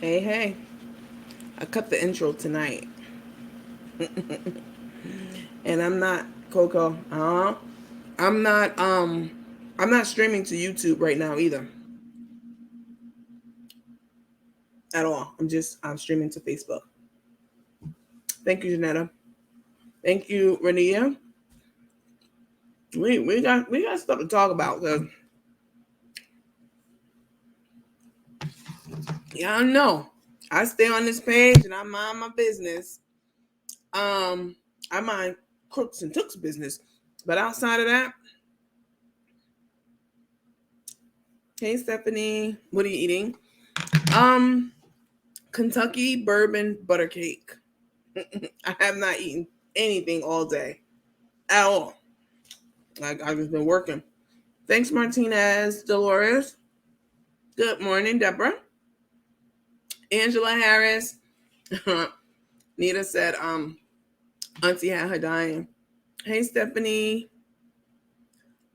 Hey, hey. I cut the intro tonight. And I'm not Coco. I'm not I'm not streaming to YouTube right now either. At all. I'm streaming to Facebook. Thank you, Janetta. Thank you, Renia. We got stuff to talk about because y'all know I stay on this page and I mind my business. I mind Crooks and Tooks business. But outside of that, hey Stephanie, what are you eating? Um, Kentucky bourbon butter cake. I have not eaten anything all day at all. Like I've just been working. Thanks, Martinez, Dolores. Good morning, Deborah. Angela Harris. Nita said, Auntie had her dying. Hey, Stephanie.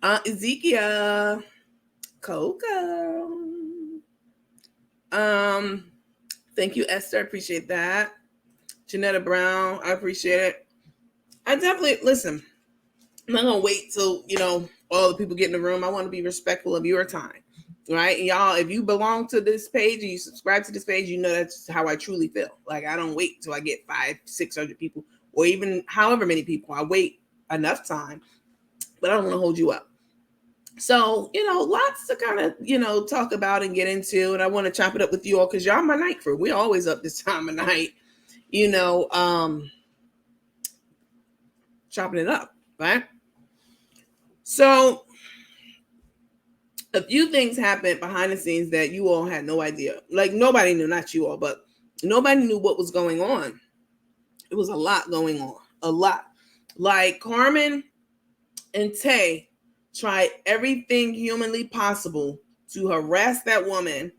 Ezekiel. Coco. Thank you, Esther. Appreciate that. Janetta Brown. I appreciate it. I definitely listen. I'm not gonna wait till all the people get in the room. I want to be respectful of your time, right? And y'all, if you belong to this page and you subscribe to this page, you know that's how I truly feel. Like I don't wait till I get 500-600 people or even however many people. I wait enough time, but I don't want to hold you up. So lots to kind of talk about and get into, and I want to chop it up with you all because y'all my night crew. We're always up this time of night, chopping it up, right? So a few things happened behind the scenes that you all had no idea. Like nobody knew, not you all, but nobody knew what was going on. It was a lot going on. A lot. Like Carmen and Tay tried everything humanly possible to harass that woman.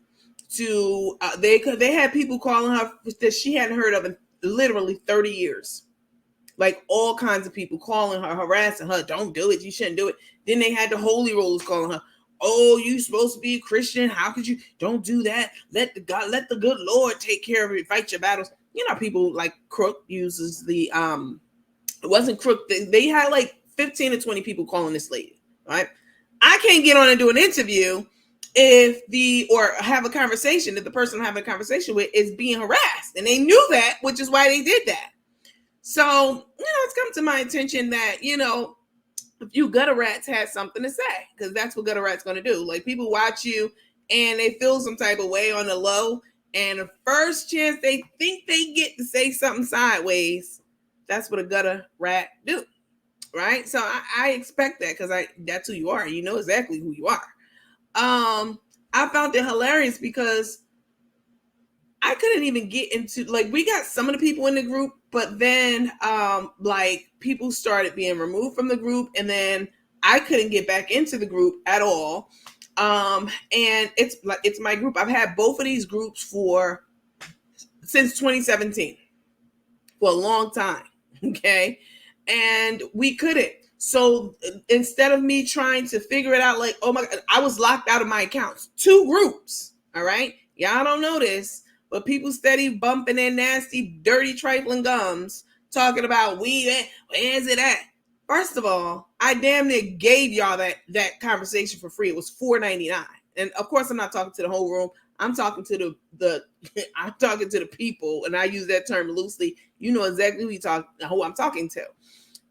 They had people calling her that she hadn't heard of in literally 30 years. Like all kinds of people calling her, harassing her. Don't do it. You shouldn't do it. Then they had the holy rollers calling her. Oh, you supposed to be a Christian. How could you? Don't do that. Let the good Lord take care of it. Fight your battles. People like Crook uses the it wasn't Crook. They had like 15 to 20 people calling this lady, right? I can't get on and do an interview or have a conversation if the person I'm having a conversation with is being harassed. And they knew that, which is why they did that. So, it's come to my attention that, a few gutter rats had something to say because that's what gutter rats going to do. Like people watch you and they feel some type of way on the low, and the first chance they think they get to say something sideways, that's what a gutter rat do, right? So I expect that because that's who you are. You know exactly who you are. I found it hilarious because I couldn't even get into, like, we got some of the people in the group, but then like people started being removed from the group, and then I couldn't get back into the group at all. And it's my group. I've had both of these groups since 2017 for a long time. Okay. And we couldn't. So instead of me trying to figure it out, like, oh my God, I was locked out of my accounts. 2 groups. All right. Y'all don't know this, but people steady bumping their nasty, dirty, trifling gums, talking about weed. Where's it at? First of all, I damn near gave y'all that conversation for free. It was $4.99, and of course, I'm not talking to the whole room. I'm talking to the I'm talking to the people, and I use that term loosely. You know exactly who I'm talking to.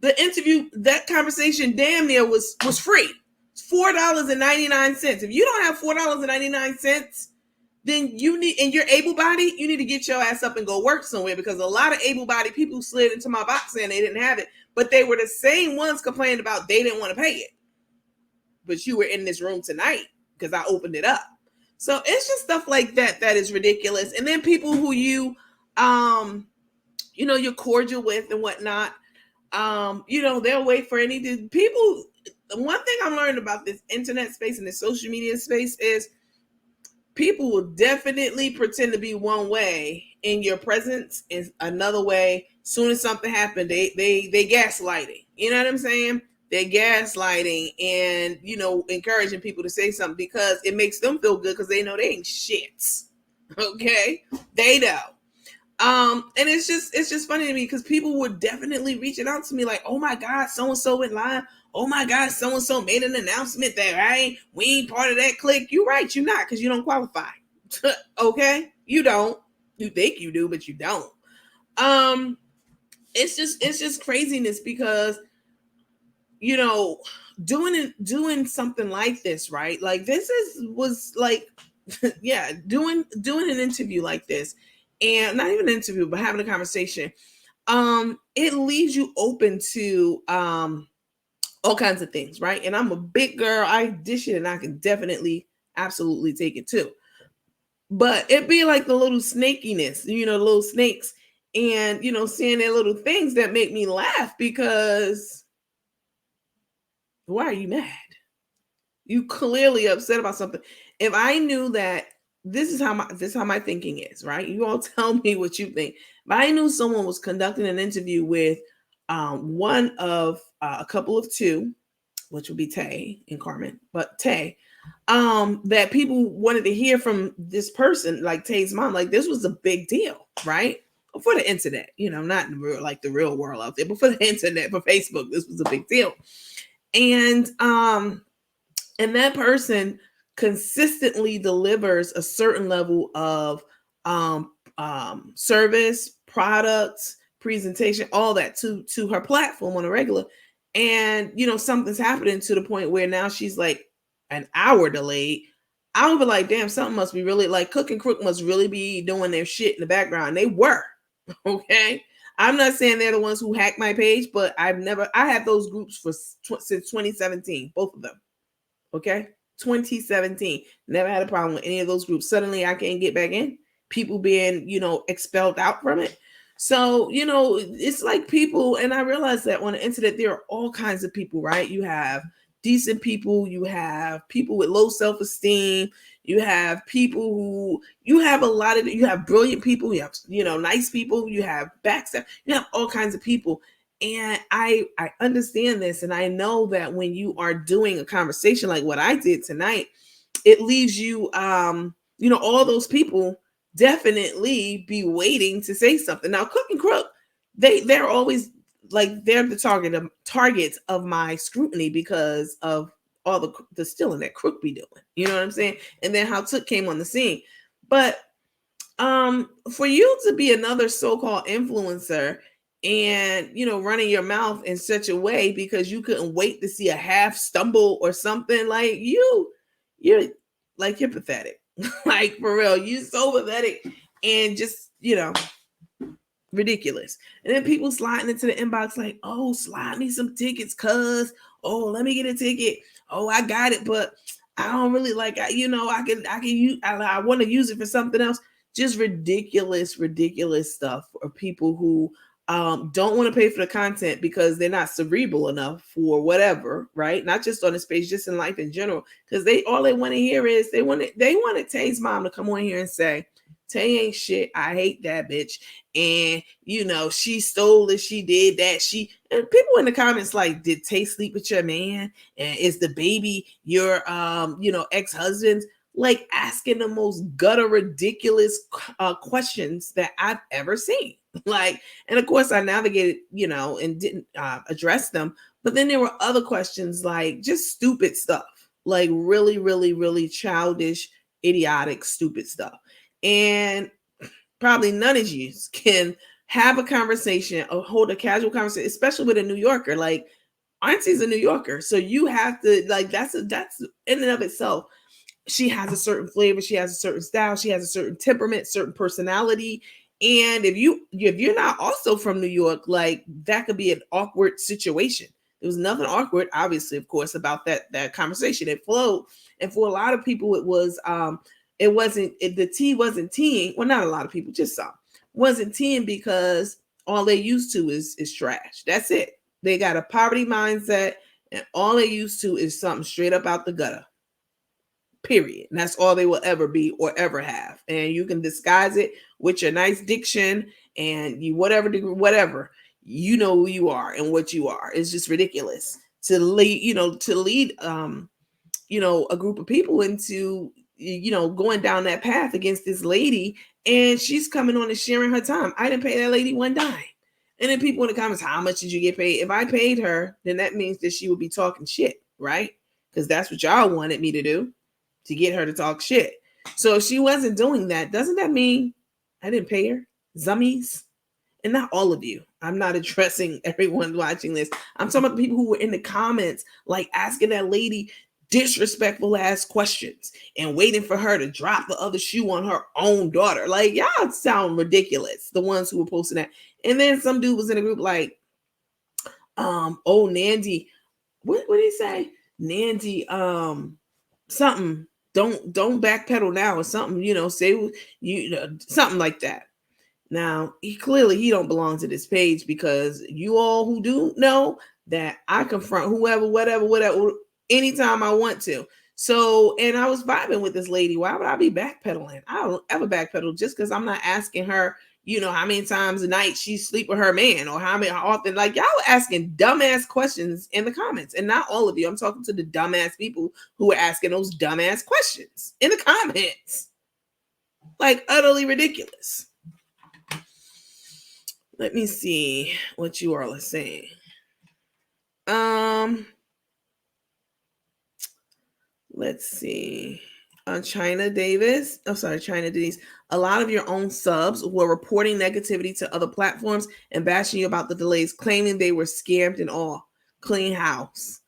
The interview, that conversation, damn near was free. It's $4.99. If you don't have $4.99, then you need, and you're able-bodied, you need to get your ass up and go work somewhere, because a lot of able-bodied people slid into my box saying they didn't have it, but they were the same ones complaining about they didn't want to pay it. But you were in this room tonight because I opened it up. So it's just stuff like that that is ridiculous. And then people who you're cordial with and whatnot, they'll wait for people. One thing I'm learning about this internet space and this social media space is people will definitely pretend to be one way in your presence is another way. Soon as something happened, they gaslighting. You know what I'm saying? They're gaslighting and encouraging people to say something because it makes them feel good because they know they ain't shit. Okay, they know. And it's just funny to me because people were definitely reaching out to me like, oh my God, so and so went live. Oh my God, so and so made an announcement that we ain't part of that clique. You're right, you're not, because you don't qualify. Okay, you don't. You think you do, but you don't. Um, it's just craziness because you know doing something like this, right? Like this was like yeah, doing an interview like this, and not even an interview but having a conversation, it leaves you open to all kinds of things, right? And I'm a big girl, I dish it, and I can definitely absolutely take it too. But it be like the little snakiness, the little snakes, and seeing their little things that make me laugh because why are you mad? You clearly upset about something. If I knew that this is how my thinking is, right? You all tell me what you think. If I knew someone was conducting an interview with one of a couple of two, which would be Tay and Carmen, but Tay, that people wanted to hear from this person, like Tay's mom, like this was a big deal, right? For the internet, not in the real, like the real world out there, but for the internet, for Facebook, this was a big deal. And that person consistently delivers a certain level of service, products, presentation, all that to her platform on a regular. And something's happening to the point where now she's like an hour delayed. I would be like, damn, something must be really like Cook and Crook must really be doing their shit in the background. They were. Okay. I'm not saying they're the ones who hacked my page, but I had those groups since 2017, both of them. Okay. 2017. Never had a problem with any of those groups. Suddenly I can't get back in. People being, expelled out from it. So, it's like people, and I realize that on the internet, there are all kinds of people, right? You have decent people, you have people with low self-esteem, you have people you have brilliant people, you have, nice people, you have backstab, you have all kinds of people. And I understand this, and I know that when you are doing a conversation like what I did tonight, it leaves you all those people definitely be waiting to say something. Now Cook and Crook, they're always like they're the targets of my scrutiny because of all the stealing that Crook be doing. You know what I'm saying? And then how Took came on the scene. But for you to be another so-called influencer and running your mouth in such a way because you couldn't wait to see a half stumble or something, like you're like you're pathetic. Like for real, you so pathetic and just ridiculous. And then people sliding into the inbox like, oh, slide me some tickets, cuz. Oh, let me get a ticket. Oh, I got it, but I don't really like I can use I want to use it for something else. Just ridiculous stuff for people who don't want to pay for the content because they're not cerebral enough for whatever, right? Not just on the space, just in life in general. Because all they want to hear is they wanted Tay's mom to come on here and say, Tay ain't shit. I hate that bitch. And she stole it. She did that. And people in the comments like, did Tay sleep with your man? And is the baby your ex-husband's? Like asking the most gutter ridiculous questions that I've ever seen. Like, and of course I navigated, and didn't address them. But then there were other questions like just stupid stuff, like really, really, really childish, idiotic, stupid stuff. And probably none of you can have a conversation or hold a casual conversation, especially with a New Yorker. Like Auntie's a New Yorker, so you have to like that's in and of itself. She has a certain flavor, she has a certain style, she has a certain temperament, certain personality. And if you're not also from New York, like that could be an awkward situation. There was nothing awkward, obviously, of course, about that conversation. It flowed. And for a lot of people, the tea wasn't teeing. Well, not a lot of people, just some wasn't teeing because all they used to is trash. That's it. They got a poverty mindset, and all they used to is something straight up out the gutter. Period. And that's all they will ever be or ever have. And you can disguise it with your nice diction and you whatever. You know who you are and what you are. It's just ridiculous to lead a group of people into going down that path against this lady, and she's coming on and sharing her time. I didn't pay that lady one dime. And then people in the comments, how much did you get paid? If I paid her, then that means that she would be talking shit, right? Because that's what y'all wanted me to do, to get her to talk shit. So if she wasn't doing that, doesn't that mean I didn't pay her? Zummies. And not all of you. I'm not addressing everyone watching this. I'm talking about the people who were in the comments, like asking that lady disrespectful ass questions and waiting for her to drop the other shoe on her own daughter. Like, y'all sound ridiculous, the ones who were posting that. And then some dude was in a group like, oh, Nandy, what did he say? Nandy, something, don't backpedal now or something, say something like that. Now, he don't belong to this page, because you all who do know that I confront whoever, whatever, anytime I want to. So, and I was vibing with this lady. Why would I be backpedaling? I don't ever backpedal just because I'm not asking her, how many times a night she sleep with her man, or how often. Like, y'all were asking dumbass questions in the comments, and not all of you. I'm talking to the dumbass people who were asking those dumbass questions in the comments. Like, utterly ridiculous. Let me see what you all are saying. Let's see. China Denise. A lot of your own subs were reporting negativity to other platforms and bashing you about the delays, claiming they were scammed and all. Clean house.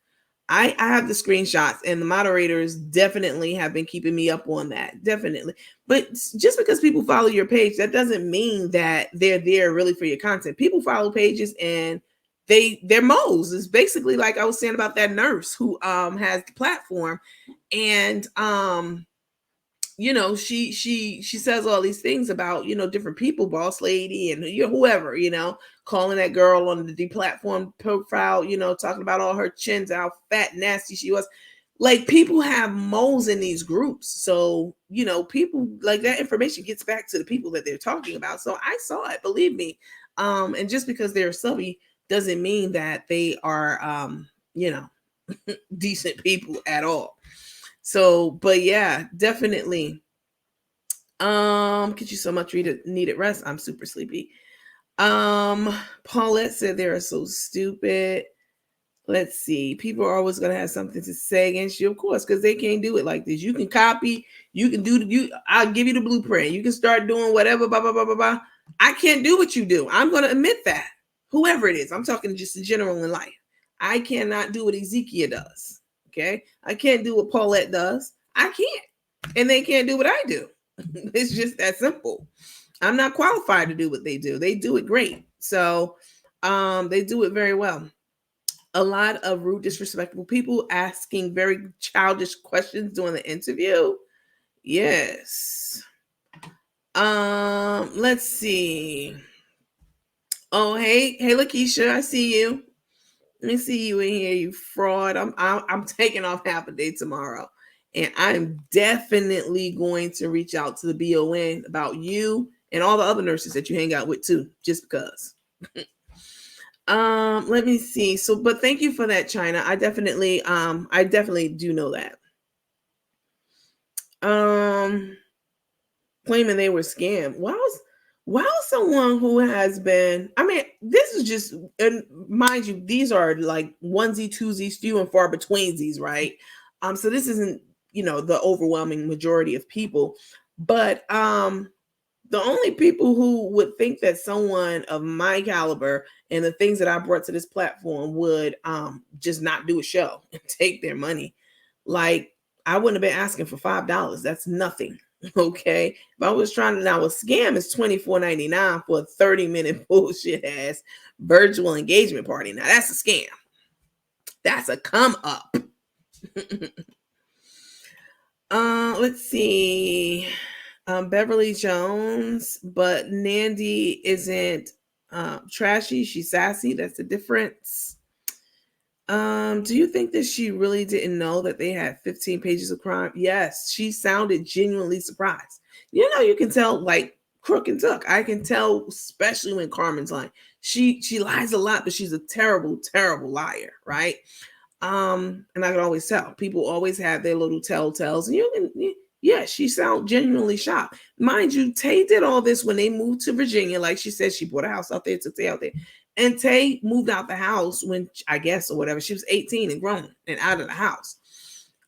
I have the screenshots, and the moderators definitely have been keeping me up on that. Definitely. But just because people follow your page, that doesn't mean that they're there really for your content. People follow pages and they're moles. It's basically like I was saying about that nurse who has the platform, and she says all these things about different people, boss lady and whoever, calling that girl on the deplatform profile, talking about all her chins, how fat nasty she was. Like, people have moles in these groups, so people, like, that information gets back to the people that they're talking about. So I saw it, believe me. And just because they're subby doesn't mean that they are decent people at all. So, but yeah, definitely. Could you so much needed rest? I'm super sleepy. Paulette said they are so stupid. Let's see. People are always gonna have something to say against you, of course, because they can't do it like this. You can copy, you can do I'll give you the blueprint. You can start doing whatever, blah, blah, blah, blah, blah. I can't do what you do. I'm gonna admit that. Whoever it is, I'm talking just in general in life. I cannot do what Ezekiel does. Okay. I can't do what Paulette does. I can't. And they can't do what I do. It's just that simple. I'm not qualified to do what they do. They do it great. So they do it very well. A lot of rude, disrespectful people asking very childish questions during the interview. Yes. Let's see. Oh, hey, Lakeisha, I see you. Let me see you in here, you fraud. I'm taking off half a day tomorrow, and I'm definitely going to reach out to the BON about you and all the other nurses that you hang out with too, just because. Let me see. So, but thank you for that, China. I definitely do know that. Claiming they were scammed. Wow, someone who has been, I mean, this is just, and mind you, these are like onesie, twosies, few and far betweens, right? So this isn't, the overwhelming majority of people, but the only people who would think that someone of my caliber and the things that I brought to this platform would just not do a show and take their money. Like, I wouldn't have been asking for $5. That's nothing. Okay. If I was trying to, now a scam is $24.99 for a 30-minute bullshit ass virtual engagement party. Now that's a scam. That's a come up. Let's see. Beverly Jones, but Nandy isn't trashy. She's sassy. That's the difference. Do you think that she really didn't know that they had 15 pages of crime? Yes, she sounded genuinely surprised. You can tell, like, crook and duck. I can tell, especially when Carmen's lying. She lies a lot, but she's a terrible, terrible liar, right? And I can always tell. People always have their little telltales, and you Yeah, she sounded genuinely shocked. Mind you, Tay did all this when they moved to Virginia. Like she said, she bought a house out there, took Tay out there. And Tay moved out the house when, I guess, or whatever, she was 18 and grown and out of the house.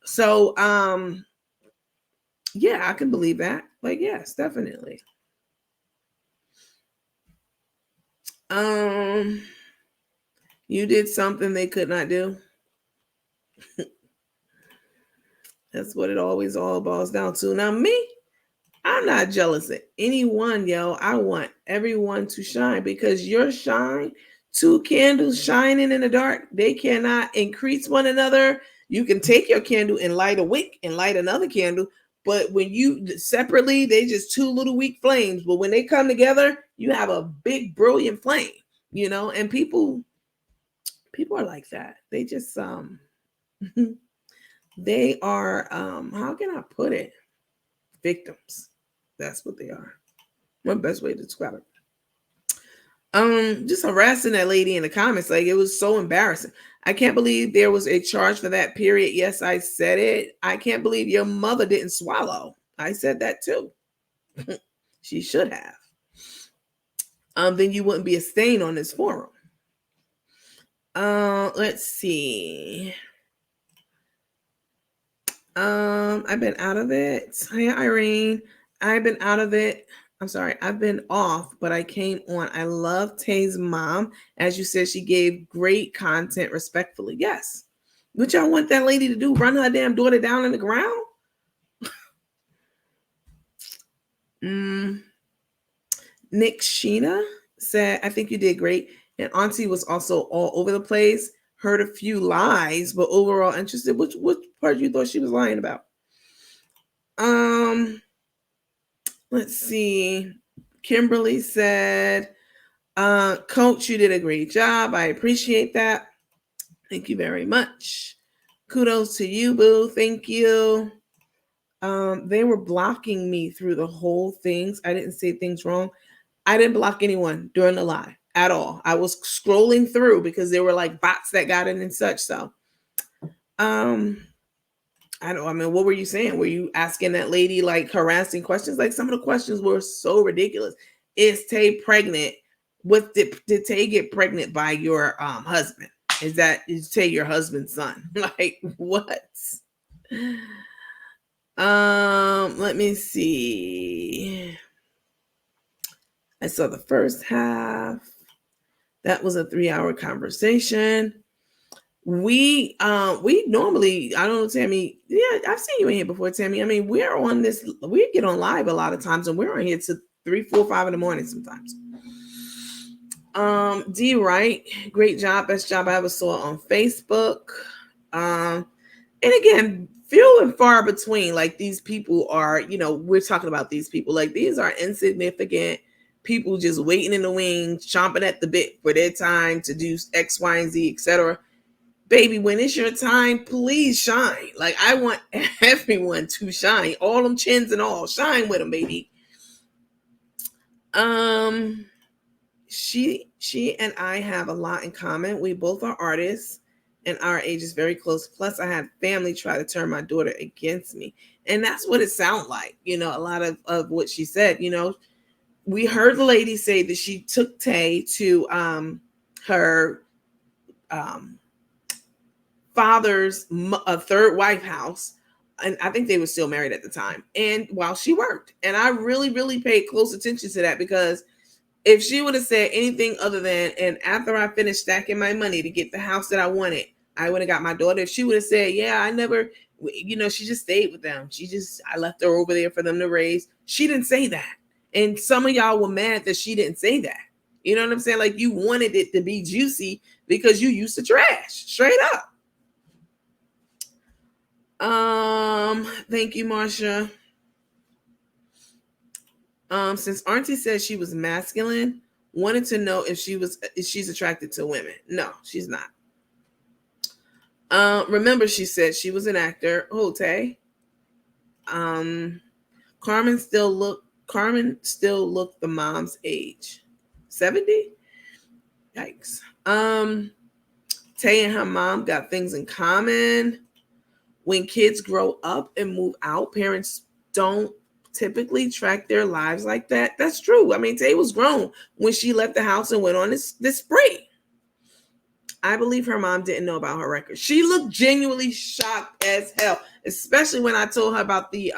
So, yeah, I can believe that. Like, yes, definitely. You did something they could not do. That's what it always all boils down to. Now, me, I'm not jealous of anyone, yo. I want everyone to shine because your shine, two candles shining in the dark, they cannot increase one another. You can take your candle and light a wick and light another candle, but when you separately, they just two little weak flames. But when they come together, you have a big, brilliant flame, you know. And people are like that. They just they are how can I put it? Victims. That's what they are. One best way to describe it. Just harassing that lady in the comments. Like, it was so embarrassing. I can't believe there was a charge for that, period. Yes, I said it. I can't believe your mother didn't swallow. I said that too. She should have. Then you wouldn't be a stain on this forum. Let's see. I've been out of it. Hi, Irene. I've been out of it. I'm sorry, I've been off, but I came on. I love Tay's mom. As you said, she gave great content respectfully. Yes. What y'all want that lady to do? Run her damn daughter down in the ground? Nick Sheena said, I think you did great. And Auntie was also all over the place. Heard a few lies, but overall interested. Which part you thought she was lying about? Let's see. Kimberly said, Coach, you did a great job. I appreciate that. Thank you very much. Kudos to you, boo. Thank you. They were blocking me through the whole things. I didn't say things wrong. I didn't block anyone during the live at all. I was scrolling through because there were like bots that got in and such. So, I mean, what were you saying? Were you asking that lady like harassing questions? Like, some of the questions were so ridiculous. Is Tay pregnant? What did Tay get pregnant by your husband? Is Tay your husband's son? Like, what? Let me see. I saw the first half. That was a 3-hour conversation. We normally, I don't know, Tammy. Yeah, I've seen you in here before, Tammy. I mean, we're on this, we get on live a lot of times, and we're on here to 3, 4, 5 in the morning sometimes. D Wright, great job, best job I ever saw on Facebook. And again, few and far between. Like, these people are, we're talking about these people. Like, these are insignificant people just waiting in the wings, chomping at the bit for their time to do X, Y, and Z, etc. Baby, when it's your time, please shine. Like, I want everyone to shine. All them chins and all. Shine with them, baby. She and I have a lot in common. We both are artists, and our age is very close. Plus, I had family try to turn my daughter against me. And that's what it sounded like. A lot of what she said. We heard the lady say that she took Tay to her father's third wife house, and I think they were still married at the time, and while she worked. And I really, really paid close attention to that, because if she would have said anything other than, and after I finished stacking my money to get the house that I wanted, I would have got my daughter. If she would have said, yeah, I never, she just stayed with them. I left her over there for them to raise. She didn't say that. And some of y'all were mad that she didn't say that. You know what I'm saying? Like, you wanted it to be juicy because you used to trash, straight up. Thank you, Marsha. Since Auntie said she was masculine, wanted to know if she's attracted to women. No, she's not. Remember, she said she was an actor. Tay. Carmen still looked the mom's age. 70? Yikes. Tay and her mom got things in common. When kids grow up and move out, parents don't typically track their lives like that. That's true. I mean, Tay was grown when she left the house and went on this spree. I believe her mom didn't know about her record. She looked genuinely shocked as hell, especially when I told her about the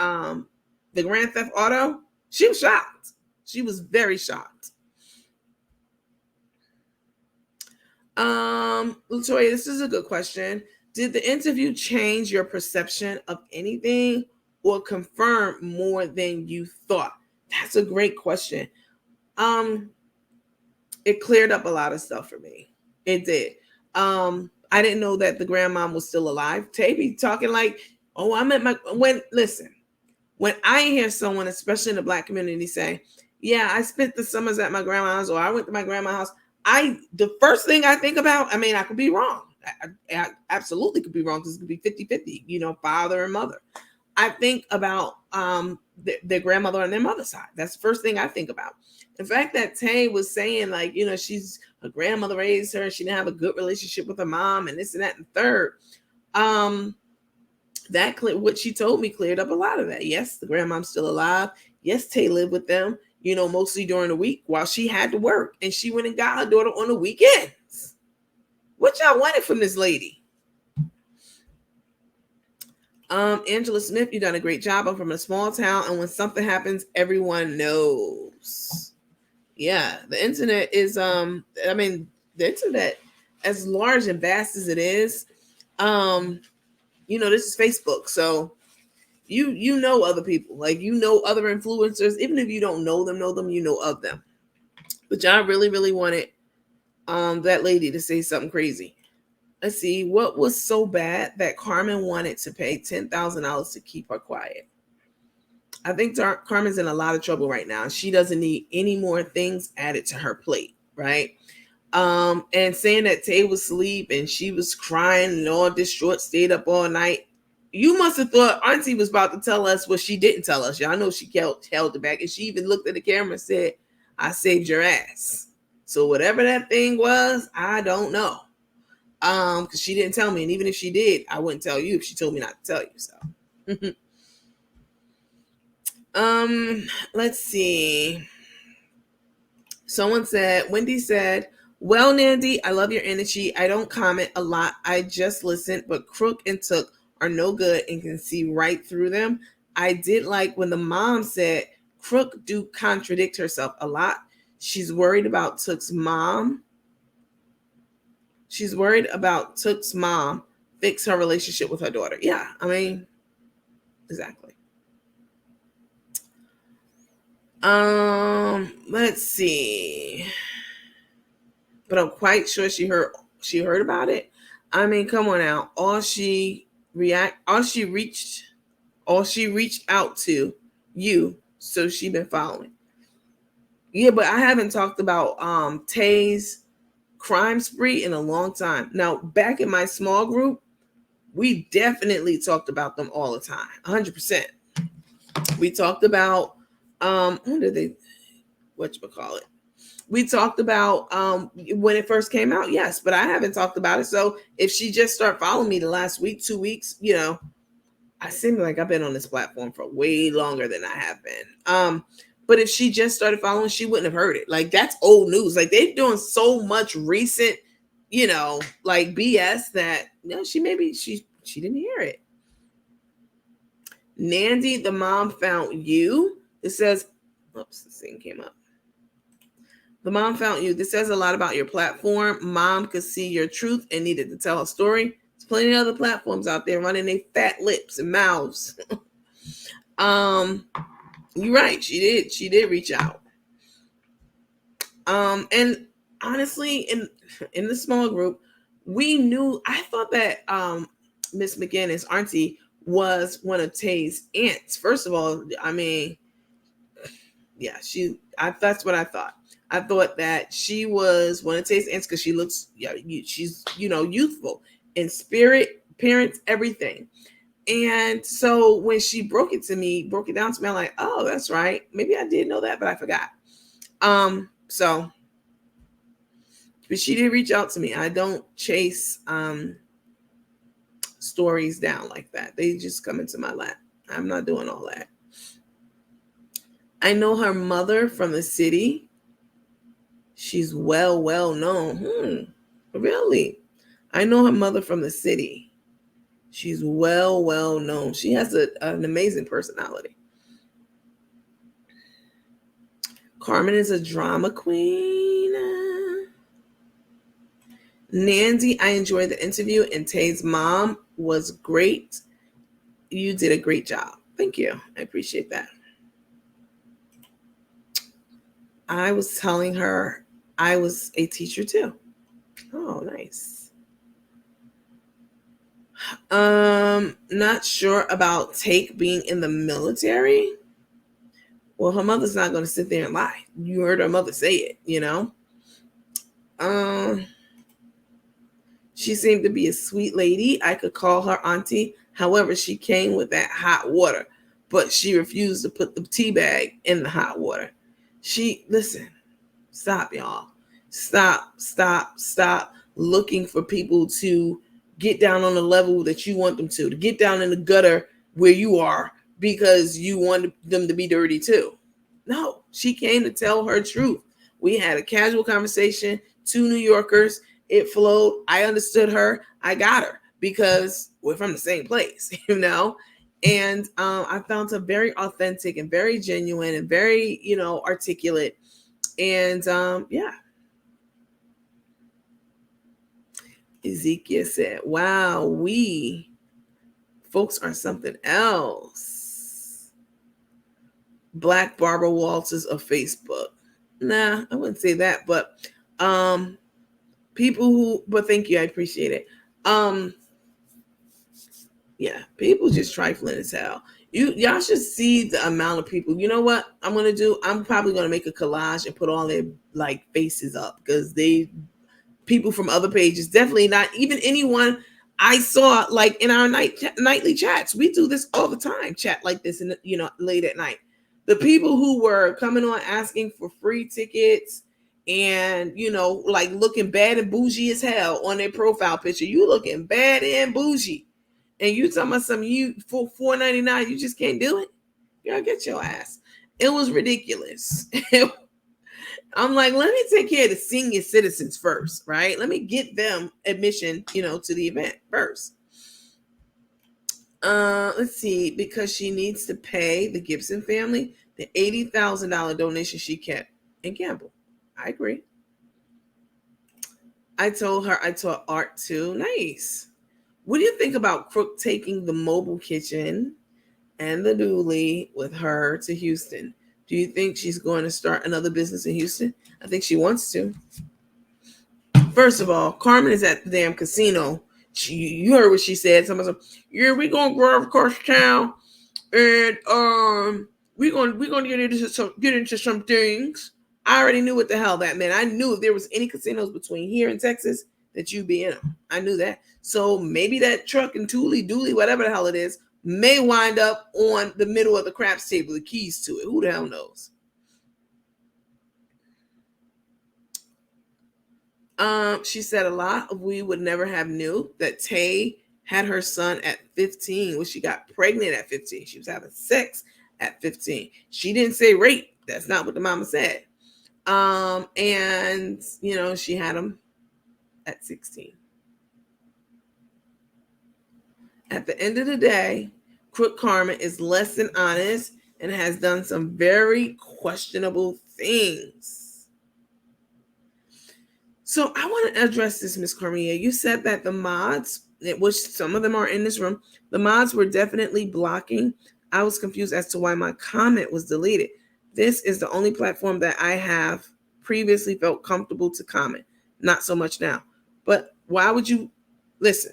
Grand Theft Auto. She was shocked. She was very shocked. Latoya, this is a good question. Did the interview change your perception of anything or confirm more than you thought? That's a great question. It cleared up a lot of stuff for me. It did. I didn't know that the grandmom was still alive. Tay be talking like, oh, I'm at my when I hear someone, especially in the Black community, say, yeah, I spent the summers at my grandma's or I went to my grandma's house, the first thing I think about, I mean, I could be wrong. I absolutely could be wrong because it could be 50-50, father and mother. I think about their grandmother on their mother's side. That's the first thing I think about. The fact that Tay was saying, like, her grandmother raised her, she didn't have a good relationship with her mom, and this and that and third. What she told me cleared up a lot of that. Yes, the grandmom's still alive. Yes, Tay lived with them, mostly during the week while she had to work, and she went and got her daughter on the weekends. What y'all wanted from this lady? Angela Smith, you done a great job. I'm from a small town, and when something happens, everyone knows. Yeah, the internet is the internet, as large and vast as it is, this is Facebook, so you know other people, like other influencers, even if you don't know them, you know of them. But y'all really, really wanted that lady to say something crazy. Let's see, what was so bad that Carmen wanted to pay $10,000 to keep her quiet? I think Carmen's in a lot of trouble right now. She doesn't need any more things added to her plate, right? And saying that Tay was asleep and she was crying and all distraught, stayed up all night. You must have thought Auntie was about to tell us what she didn't tell us. Y'all know she held it back, and she even looked at the camera and said, I saved your ass. So whatever that thing was, I don't know. Because she didn't tell me, and even if she did, I wouldn't tell you if she told me not to tell you. So let's see. Wendy said, well, Nandy, I love your energy. I don't comment a lot. I just listen, but Crook and Took are no good and can see right through them. I did like when the mom said Crook do contradict herself a lot. She's worried about Took's mom. She's worried about Took's mom fix her relationship with her daughter. Yeah, I mean, exactly. Let's see. But I'm quite sure she heard about it. I mean, come on now. All she reached out to you, so she been following. Yeah, but I haven't talked about Tay's crime spree in a long time. Now, back in my small group, we definitely talked about them all the time. 100%. We talked about we talked about when it first came out, yes, but I haven't talked about it. So if she just started following me the last week, 2 weeks, I seem like I've been on this platform for way longer than I have been. But if she just started following, she wouldn't have heard it. Like, that's old news. Like, they're doing so much recent, like BS that she didn't hear it. Nandy, the mom found you. It says, oops, this thing came up. The mom found you. This says a lot about your platform. Mom could see your truth and needed to tell a story. There's plenty of other platforms out there running their fat lips and mouths. You're right. She did reach out. And honestly, in the small group, we knew. I thought that Miss McGinnis, Auntie, was one of Tay's aunts. First of all, I mean, yeah, that's what I thought. I thought that she was one of Tay's aunts because she looks, she's youthful in spirit, appearance, everything. And so when she broke it down to me, I'm like, oh, that's right. Maybe I did know that, but I forgot. So, but she did reach out to me. I don't chase stories down like that. They just come into my lap. I'm not doing all that. I know her mother from the city. She's well known. Really? I know her mother from the city. She's well known. She has an amazing personality. Carmen is a drama queen. Nancy, I enjoyed the interview, and Tay's mom was great. You did a great job. Thank you. I appreciate that. I was telling her I was a teacher too. Oh, nice. Not sure about Take being in the military. Well, her mother's not going to sit there and lie. You heard her mother say it, you know. She seemed to be a sweet lady. I could call her auntie. However, she came with that hot water, but she refused to put the tea bag in the hot water. Listen, stop, y'all. Stop looking for people to get down on the level that you want them to get down in the gutter where you are because you want them to be dirty too. No, she came to tell her truth. We had a casual conversation, 2 New Yorkers. It flowed. I understood her. I got her because we're from the same place, you know? And I found her very authentic and very genuine and very, articulate. And yeah. Ezekiel said, wow, we folks are something else. Black Barbara Walters of Facebook. Nah, I wouldn't say that, but but thank you, I appreciate it. Yeah, people just trifling as hell. Y'all should see the amount of people. You know what I'm gonna do? I'm probably gonna make a collage and put all their like faces up because people from other pages, definitely not even anyone I saw like in our nightly chats. We do this all the time, chat like this, and late at night. The people who were coming on asking for free tickets and like looking bad and bougie as hell on their profile picture. You looking bad and bougie, and you talking about something you for $4.99. You just can't do it. Y'all get your ass. It was ridiculous. I'm like, let me take care of the senior citizens first, right? Let me get them admission, to the event first. Let's see, because she needs to pay the Gibson family the $80,000 donation she kept and gamble. I agree. I told her I taught art too. Nice. What do you think about Crook taking the mobile kitchen and the dually with her to Houston? Do you think she's going to start another business in Houston? I think she wants to. First of all, Carmen is at the damn casino. You heard what she said. Somebody said, "Yeah, we're gonna drive across town, and we're gonna get into some things." I already knew what the hell that meant. I knew if there was any casinos between here and Texas that you'd be in them. I knew that. So maybe that truck and Dooley, whatever the hell it is, may wind up on the middle of the craps table, the keys to it. Who the hell knows? She said a lot of we would never have knew that Tay had her son at 15 when she got pregnant at 15. She was having sex at 15. She didn't say rape. That's not what the mama said. And she had him at 16. At the end of the day, Crook Carmen is less than honest and has done some very questionable things. So I want to address this, Miss Cormier. You said that the mods, which some of them are in this room, the mods were definitely blocking. I was confused as to why my comment was deleted. This is the only platform that I have previously felt comfortable to comment. Not so much now. But why would you listen?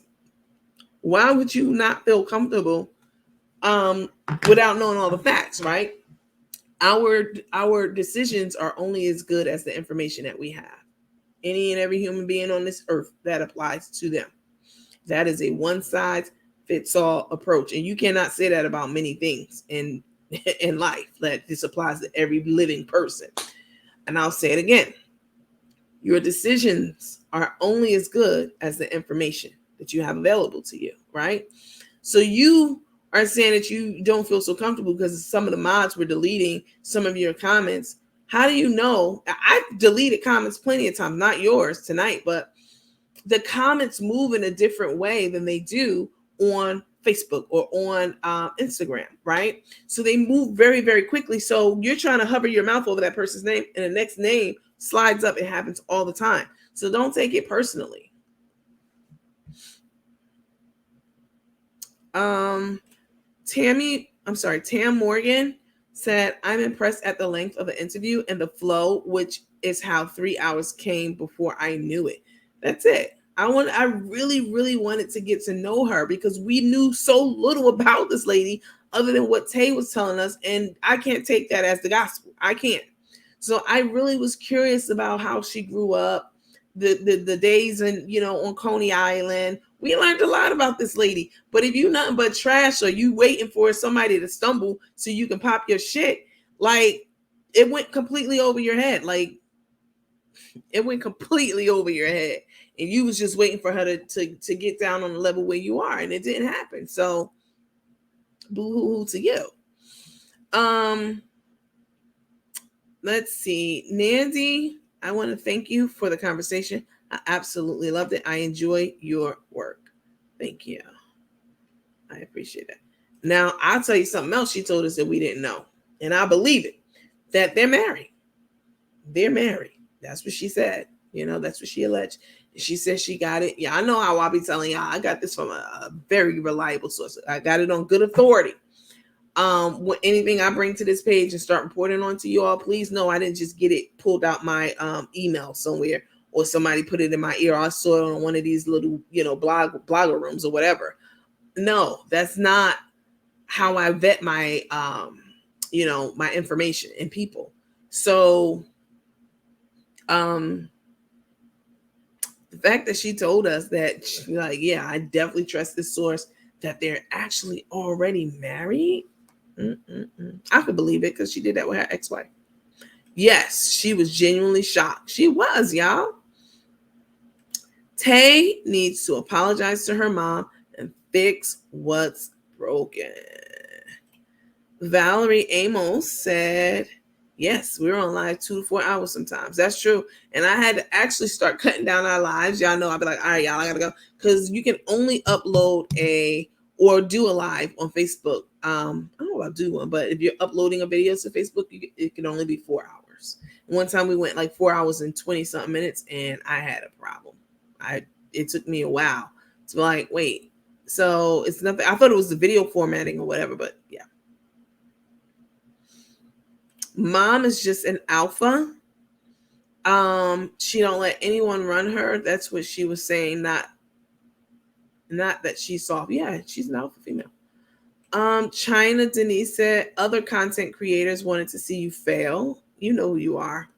Why would you not feel comfortable without knowing all the facts, right? Our decisions are only as good as the information that we have. Any and every human being on this earth, that applies to them. That is a one-size-fits-all approach. And you cannot say that about many things in life, that this applies to every living person. And I'll say it again. Your decisions are only as good as the information that you have available to you, right? So you are saying that you don't feel so comfortable because some of the mods were deleting some of your comments. How do you know? I deleted comments plenty of times, not yours tonight, but the comments move in a different way than they do on Facebook or on Instagram, right? So they move very, very quickly. So you're trying to hover your mouth over that person's name and the next name slides up. It happens all the time. So don't take it personally. Tam Morgan said, I'm impressed at the length of the interview and the flow, which is how 3 hours came before I knew it. That's it. I really, really wanted to get to know her because we knew so little about this lady other than what Tay was telling us. And I can't take that as the gospel. I can't. So I really was curious about how she grew up, the days on Coney Island. We learned a lot about this lady. But if you nothing but trash or you waiting for somebody to stumble so you can pop your shit, like it went completely over your head. Like it went completely over your head. And you was just waiting for her to get down on the level where you are. And it didn't happen. So boo-hoo to you. Let's see. Nandy, I want to thank you for the conversation. I absolutely loved it. I enjoy your work. Thank you. I appreciate that. Now, I'll tell you something else she told us that we didn't know. And I believe it. That they're married. They're married. That's what she said. That's what she alleged. She said she got it. Yeah, I know how I'll be telling y'all. I got this from a very reliable source. I got it on good authority. Anything I bring to this page and start reporting on to you all, please know I didn't just get it pulled out my email somewhere or somebody put it in my ear. I saw it on one of these little, blogger rooms or whatever. No, that's not how I vet my, my information and people. So, the fact that she told us that, I definitely trust this source, that they're actually already married. I could believe it because she did that with her ex-wife. Yes, she was genuinely shocked. She was, y'all. Tay needs to apologize to her mom and fix what's broken. Valerie Amos said, yes, we're on live 2 to 4 hours sometimes. That's true. And I had to actually start cutting down our lives. Y'all know I'll be like, all right, y'all, I gotta go. Because you can only upload or do a live on Facebook. I don't know about do one, but if you're uploading a video to Facebook, it can only be 4 hours. One time we went like 4 hours and 20 something minutes and I had a problem. It took me a while to be like, wait, so it's nothing. I thought it was the video formatting or whatever, but yeah. Mom is just an alpha. She don't let anyone run her. That's what she was saying. Not that she's soft. Yeah, she's an alpha female. China Denise said other content creators wanted to see you fail. You know who you are.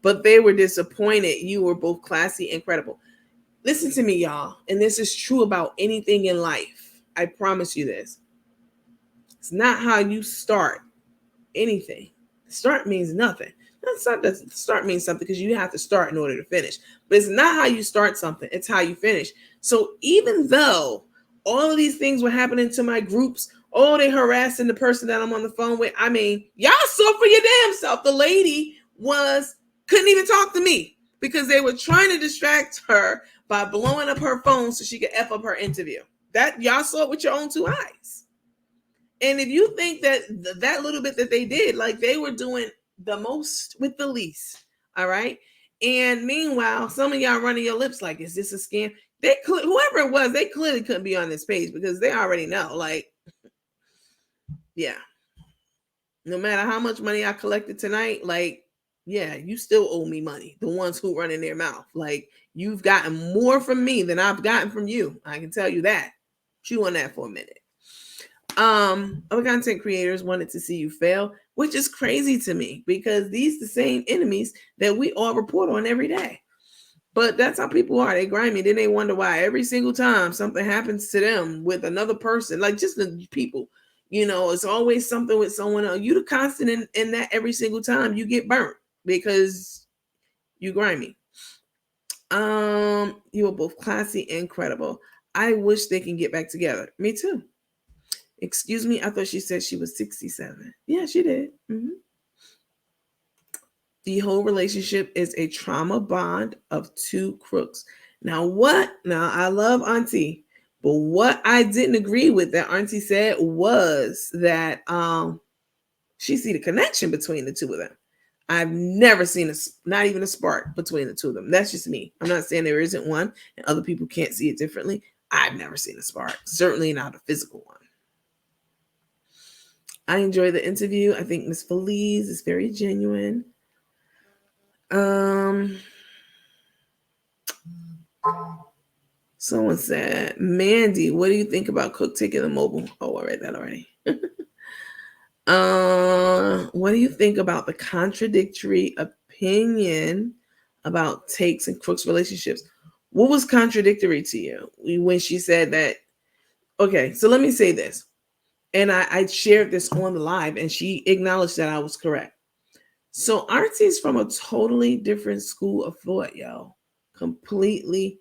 But they were disappointed. You were both classy and credible. Listen to me, y'all. And this is true about anything in life. I promise you this. It's not how you start anything. Start means nothing. Start means something because you have to start in order to finish. But it's not how you start something. It's how you finish. So even though all of these things were happening to my groups, they harassing the person that I'm on the phone with. I mean, y'all saw for your damn self. The lady couldn't even talk to me because they were trying to distract her by blowing up her phone so she could F up her interview. That y'all saw it with your own 2 eyes. And if you think that little bit that they did, like they were doing the most with the least, all right? And meanwhile, some of y'all running your lips like, is this a scam? Whoever it was, they clearly couldn't be on this page because they already know, like, yeah. No matter how much money I collected tonight, like, yeah, you still owe me money. The ones who run in their mouth. Like, you've gotten more from me than I've gotten from you. I can tell you that. Chew on that for a minute. Other content creators wanted to see you fail, which is crazy to me because these the same enemies that we all report on every day. But that's how people are. They grimy. Then they wonder why every single time something happens to them with another person, like just the people, it's always something with someone else. You the constant in that every single time you get burnt because you grimy. You are both classy and credible. I wish they can get back together. Me too. Excuse me, I thought she said she was 67. Yeah, she did. The whole relationship is a trauma bond of two crooks. Now, what? Now, I love Auntie, but what I didn't agree with that Auntie said was that she see the connection between the two of them. I've never seen not even a spark between the two of them. That's just me. I'm not saying there isn't one and other people can't see it differently. I've never seen a spark, certainly not a physical one. I enjoy the interview. I think Miss Feliz is very genuine. Someone said, Mandy, what do you think about Cook taking the mobile? Oh, I read that already. What do you think about the contradictory opinion about Takes and Crook's relationships? What was contradictory to you when she said that? Okay, so let me say this. And I shared this on the live, and she acknowledged that I was correct. So Auntie's from a totally different school of thought, yo. Completely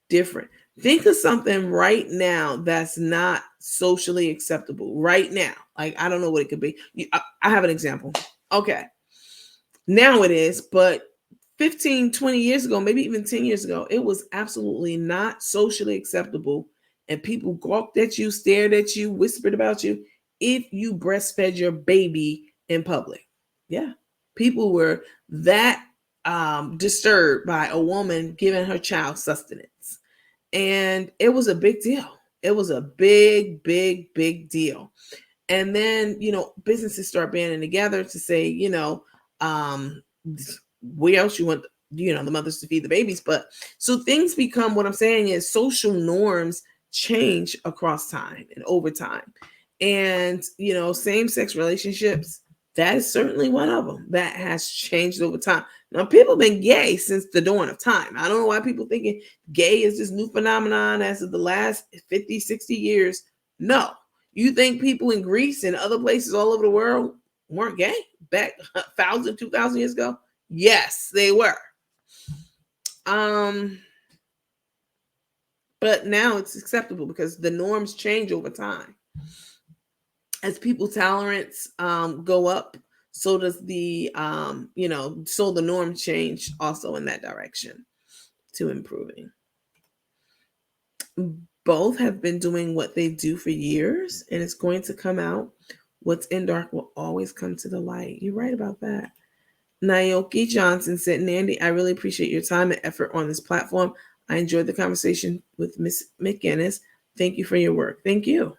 different. Think of something right now that's not socially acceptable right now. Like, I don't know what it could be. I have an example. Okay. Now it is, but 15, 20 years ago, maybe even 10 years ago, it was absolutely not socially acceptable. And people gawked at you, stared at you, whispered about you if you breastfed your baby in public. Yeah. People were that disturbed by a woman giving her child sustenance. And it was a big deal. It was a big, big, big deal. And then, businesses start banding together to say, where else you want, the mothers to feed the babies. But so things become, what I'm saying is social norms change across time and over time. And, same-sex relationships, that is certainly one of them that has changed over time. Now, people have been gay since the dawn of time. I don't know why people thinking gay is this new phenomenon as of the last 50, 60 years. No. You think people in Greece and other places all over the world weren't gay back 1,000, 2,000 years ago? Yes, they were. But now it's acceptable because the norms change over time. As people's tolerance go up, so does the so the norm change also in that direction to improving. Both have been doing what they do for years, and it's going to come out. What's in dark will always come to the light. You're right about that. Naoki Johnson said, Nandy, I really appreciate your time and effort on this platform. I enjoyed the conversation with Miss McGinnis. Thank you for your work. Thank you.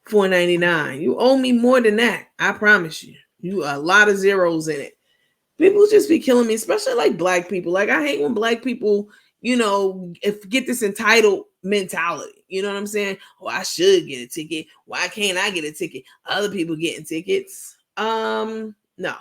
$4.99. You owe me more than that. I promise you. You a lot of zeros in it. People just be killing me, especially like Black people. Like, I hate when Black people, get this entitled mentality. You know what I'm saying? Oh, I should get a ticket. Why can't I get a ticket? Other people getting tickets. No.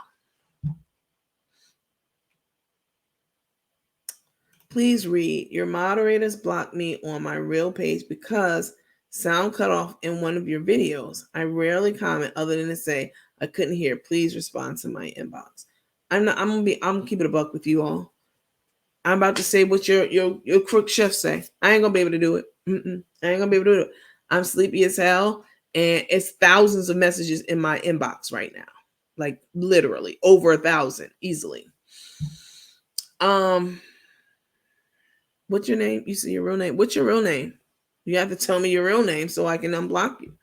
Please read. Your moderators blocked me on my real page because sound cut off in one of your videos. I rarely comment other than to say I couldn't hear. Please respond to my inbox. I'm keeping a buck with you all. I'm about to say what your crook chef say. I ain't gonna be able to do it. I ain't gonna be able to do it. I'm sleepy as hell, and it's thousands of messages in my inbox right now, like literally over 1,000 easily. What's your name? You see your real name. What's your real name? You have to tell me your real name so I can unblock you.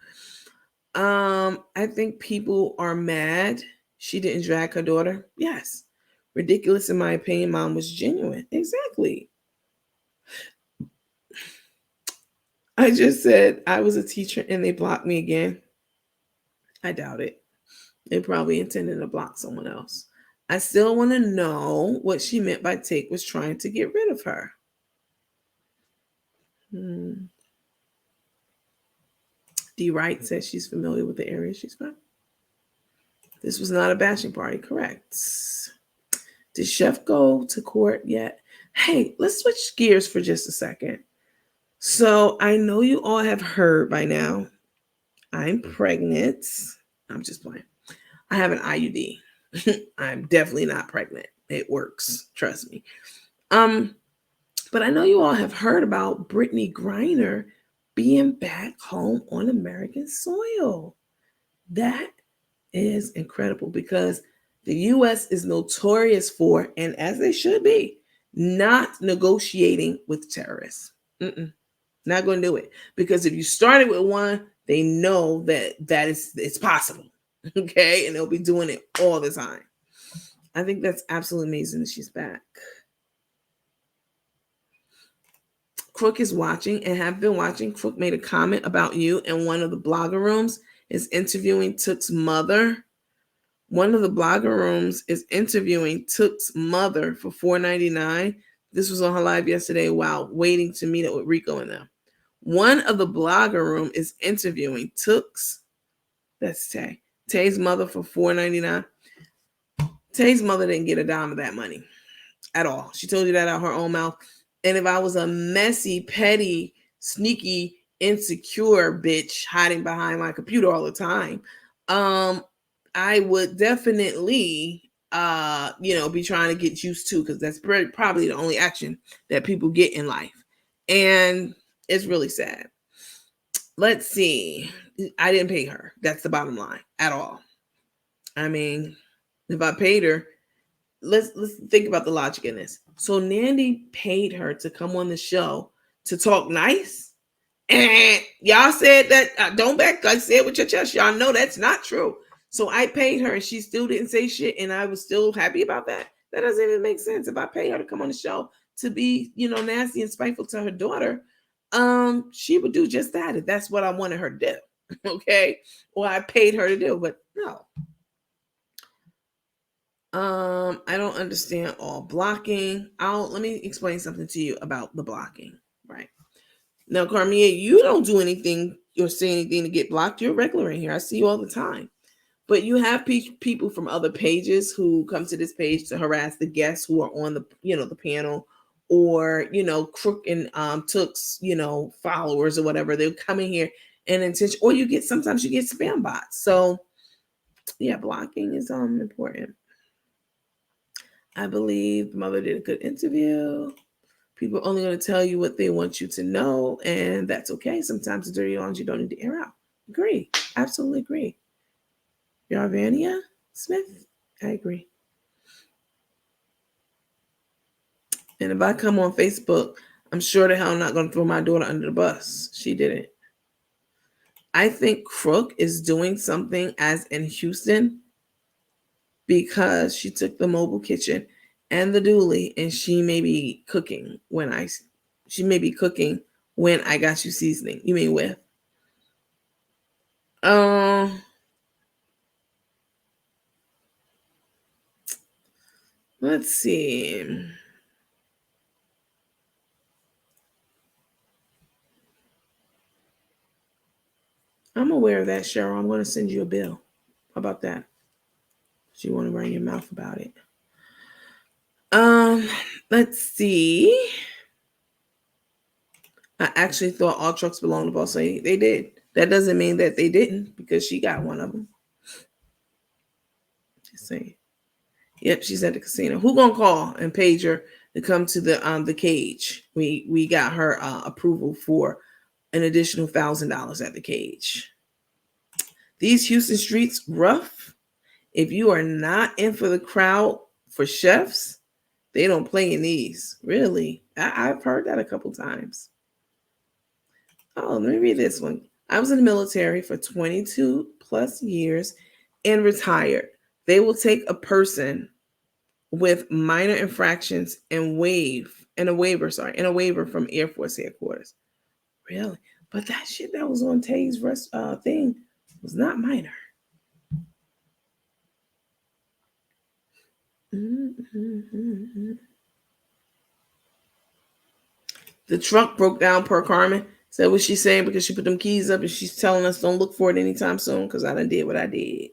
I think people are mad she didn't drag her daughter. Yes. Ridiculous in my opinion. Mom was genuine. Exactly. I just said I was a teacher and they blocked me again. I doubt it. They probably intended to block someone else. I still want to know what she meant by Take was trying to get rid of her. D. Wright says she's familiar with the area she's from. This was not a bashing party, correct? Did Chef go to court yet? Hey, let's switch gears for just a second. So I know you all have heard by now, I'm pregnant. I'm just playing. I have an IUD. I'm definitely not pregnant. It works, trust me. But I know you all have heard about Brittany Griner being back home on American soil. That is incredible because the US is notorious for, and as they should be, not negotiating with terrorists. Mm-mm, not going to do it, because if you started with one, they know that it's possible. Okay, and they'll be doing it all the time. I think that's absolutely amazing that she's back. Crook is watching and have been watching. Crook made a comment about you in one of the blogger rooms, is interviewing Took's mother. One of the blogger rooms is interviewing Took's mother for $4.99. This was on her live yesterday while waiting to meet up with Rico and them. One of the blogger room is interviewing Took's, that's Tay, Tay's mother for $4.99. Tay's mother didn't get a dime of that money at all. She told you that out of her own mouth. And if I was a messy, petty, sneaky, insecure bitch hiding behind my computer all the time, I would definitely be trying to get used to, because that's probably the only action that people get in life. And it's really sad. Let's see. I didn't pay her. That's the bottom line at all. I mean, if I paid her, let's think about the logic in this. So Nandy paid her to come on the show to talk nice, and y'all said that don't back, like, say it with your chest. Y'all know that's not true. So I paid her and she still didn't say shit, and I was still happy about that. That doesn't even make sense. If I pay her to come on the show to be, nasty and spiteful to her daughter, she would do just that if that's what I wanted her to do. Okay, or I paid her to do, but no. I don't understand all blocking. Let me explain something to you about the blocking. Right now, Carmia, you don't do anything or say anything to get blocked. You're regular in here. I see you all the time. But you have people from other pages who come to this page to harass the guests who are on the the panel, or Crook and Took's followers or whatever. They're coming here and intention, or sometimes you get spam bots. So yeah, blocking is important. I believe the mother did a good interview. People are only going to tell you what they want you to know, and that's okay. Sometimes the dirty laundry don't need to air out. Agree. Absolutely agree. Yarvania Smith, I agree. And if I come on Facebook, I'm sure the hell I'm not going to throw my daughter under the bus. She didn't. I think Crook is doing something as in Houston, because she took the mobile kitchen and the dually, and she may be cooking when I got you seasoning. You mean with? Let's see. I'm aware of that, Cheryl. I'm going to send you a bill. How about that? So you want to run your mouth about it. Let's see. I actually thought all trucks belonged to Boss Lady. They did. That doesn't mean that they didn't, because she got one of them. Just saying. Yep, she's at the casino. Who gonna call and page her to come to the cage? We got her approval for an additional $1,000 at the cage. These Houston streets rough. If you are not in for the crowd for chefs, they don't play in these. Really, I've heard that a couple times. Oh, let me read this one. I was in the military for 22 plus years and retired. They will take a person with minor infractions and a waiver from Air Force headquarters. Really? But that shit that was on Tay's thing was not minor. Mm-hmm. The truck broke down per Carmen. Is that what she's saying? Because she put them keys up and she's telling us don't look for it anytime soon because I done did what I did.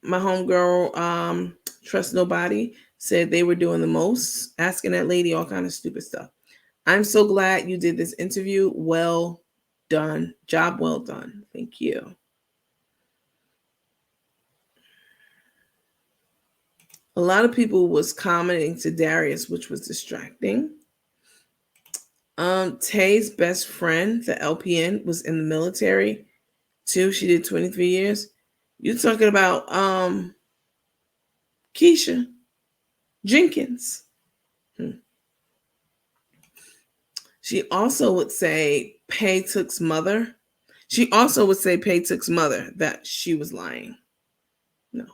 My homegirl, Trust Nobody, said they were doing the most, asking that lady all kind of stupid stuff. I'm so glad you did this interview. Well done. Job well done. Thank you. A lot of people was commenting to Darius, which was distracting. Tay's best friend, the LPN, was in the military too. She did 23 years. You talking about Keisha Jenkins. She also would say Pay Took's mother. She also would say Pay Took's mother that she was lying. No.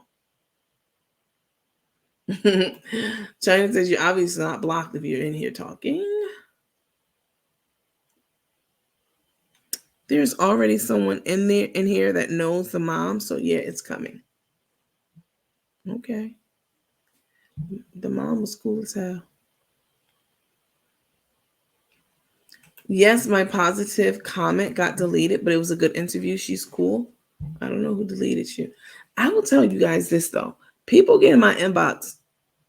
China says you're obviously not blocked if you're in here talking. There's already someone in here that knows the mom, so yeah, it's coming. Okay. The mom was cool as hell. Yes, my positive comment got deleted, but it was a good interview. She's cool. I don't know who deleted you. I will tell you guys this though. People get in my inbox